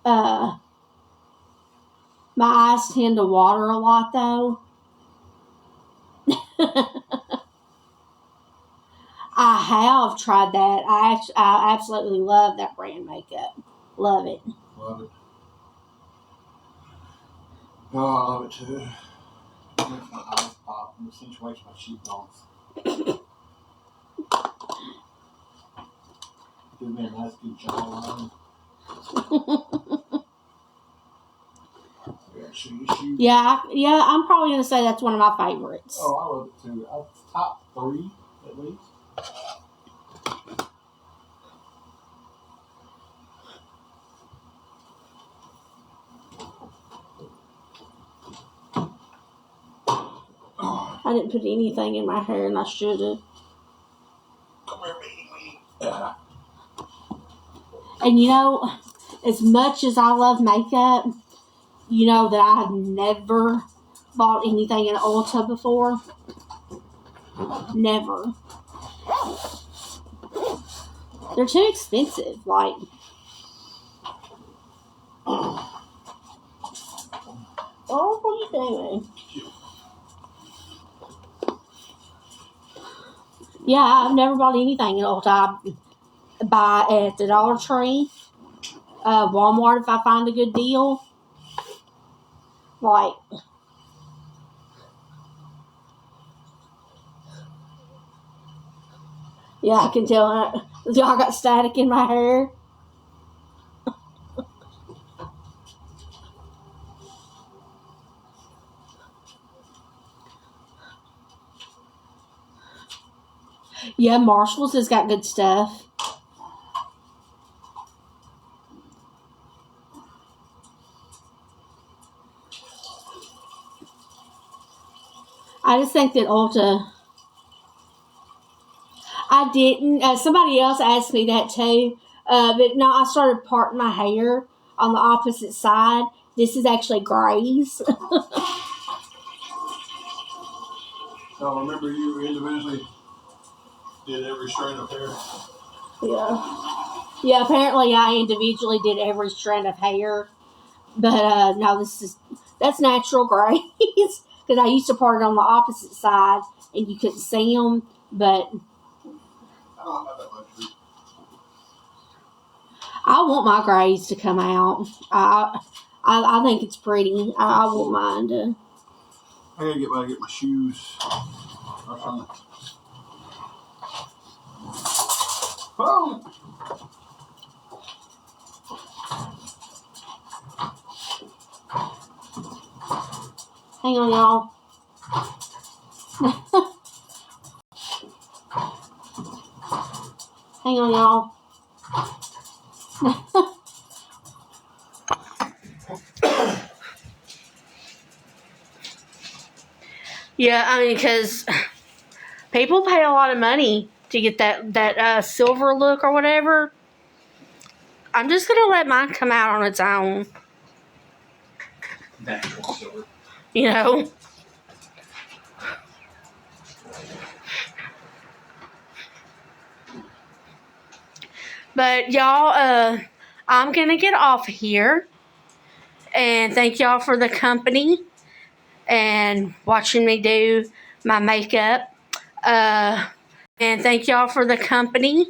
My eyes tend to water a lot, though. I have tried that. I absolutely love that brand makeup. Love it. Love it. Oh, I love it too. It makes my eyes pop and accentuates my cheekbones. Give me a nice good jawline. Yeah, I'm probably going to say that's one of my favorites. Oh, I love it too. Top 3 at least. I didn't put anything in my hair, and I should have. Come here, baby. Yeah. And you know, as much as I love makeup, you know that I have never bought anything in Ulta before. Never. They're too expensive. Like, oh, what are you doing? Yeah, I've never bought anything in Ulta. I buy at the Dollar Tree, Walmart if I find a good deal. Like, yeah, I can tell y'all got static in my hair. Yeah, Marshall's has got good stuff. I just think that Ulta. I didn't. Somebody else asked me that too. But no, I started parting my hair on the opposite side. This is actually grays. So remember you individually did every strand of hair? Yeah. Yeah, apparently I individually did every strand of hair. But no, that's natural grays. Because I used to part it on the opposite side and you couldn't see them. But I don't have that luxury. I want my grays to come out. I think it's pretty. I won't mind. I gotta get my shoes. Oh! Hang on, y'all. Hang on, y'all. Yeah, I mean, because people pay a lot of money to get that silver look or whatever. I'm just going to let mine come out on its own. Natural silver. You know? But y'all, I'm going to get off here. And thank y'all for the company and watching me do my makeup. And thank y'all for the company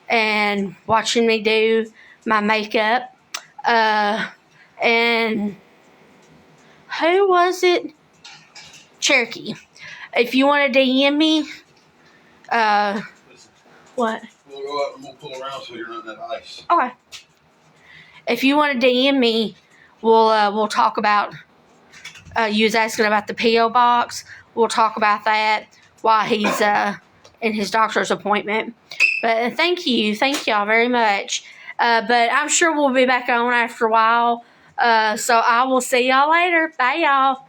and watching me do my makeup. And who was it? Cherokee. If you want to DM me, what? We'll go up and we'll pull around so you're not in that ice. Okay. If you want to DM me, we'll talk about you was asking about the P.O. box. We'll talk about that while he's in his doctor's appointment. But thank y'all very much. But I'm sure we'll be back on after a while. So I will see y'all later. Bye, y'all.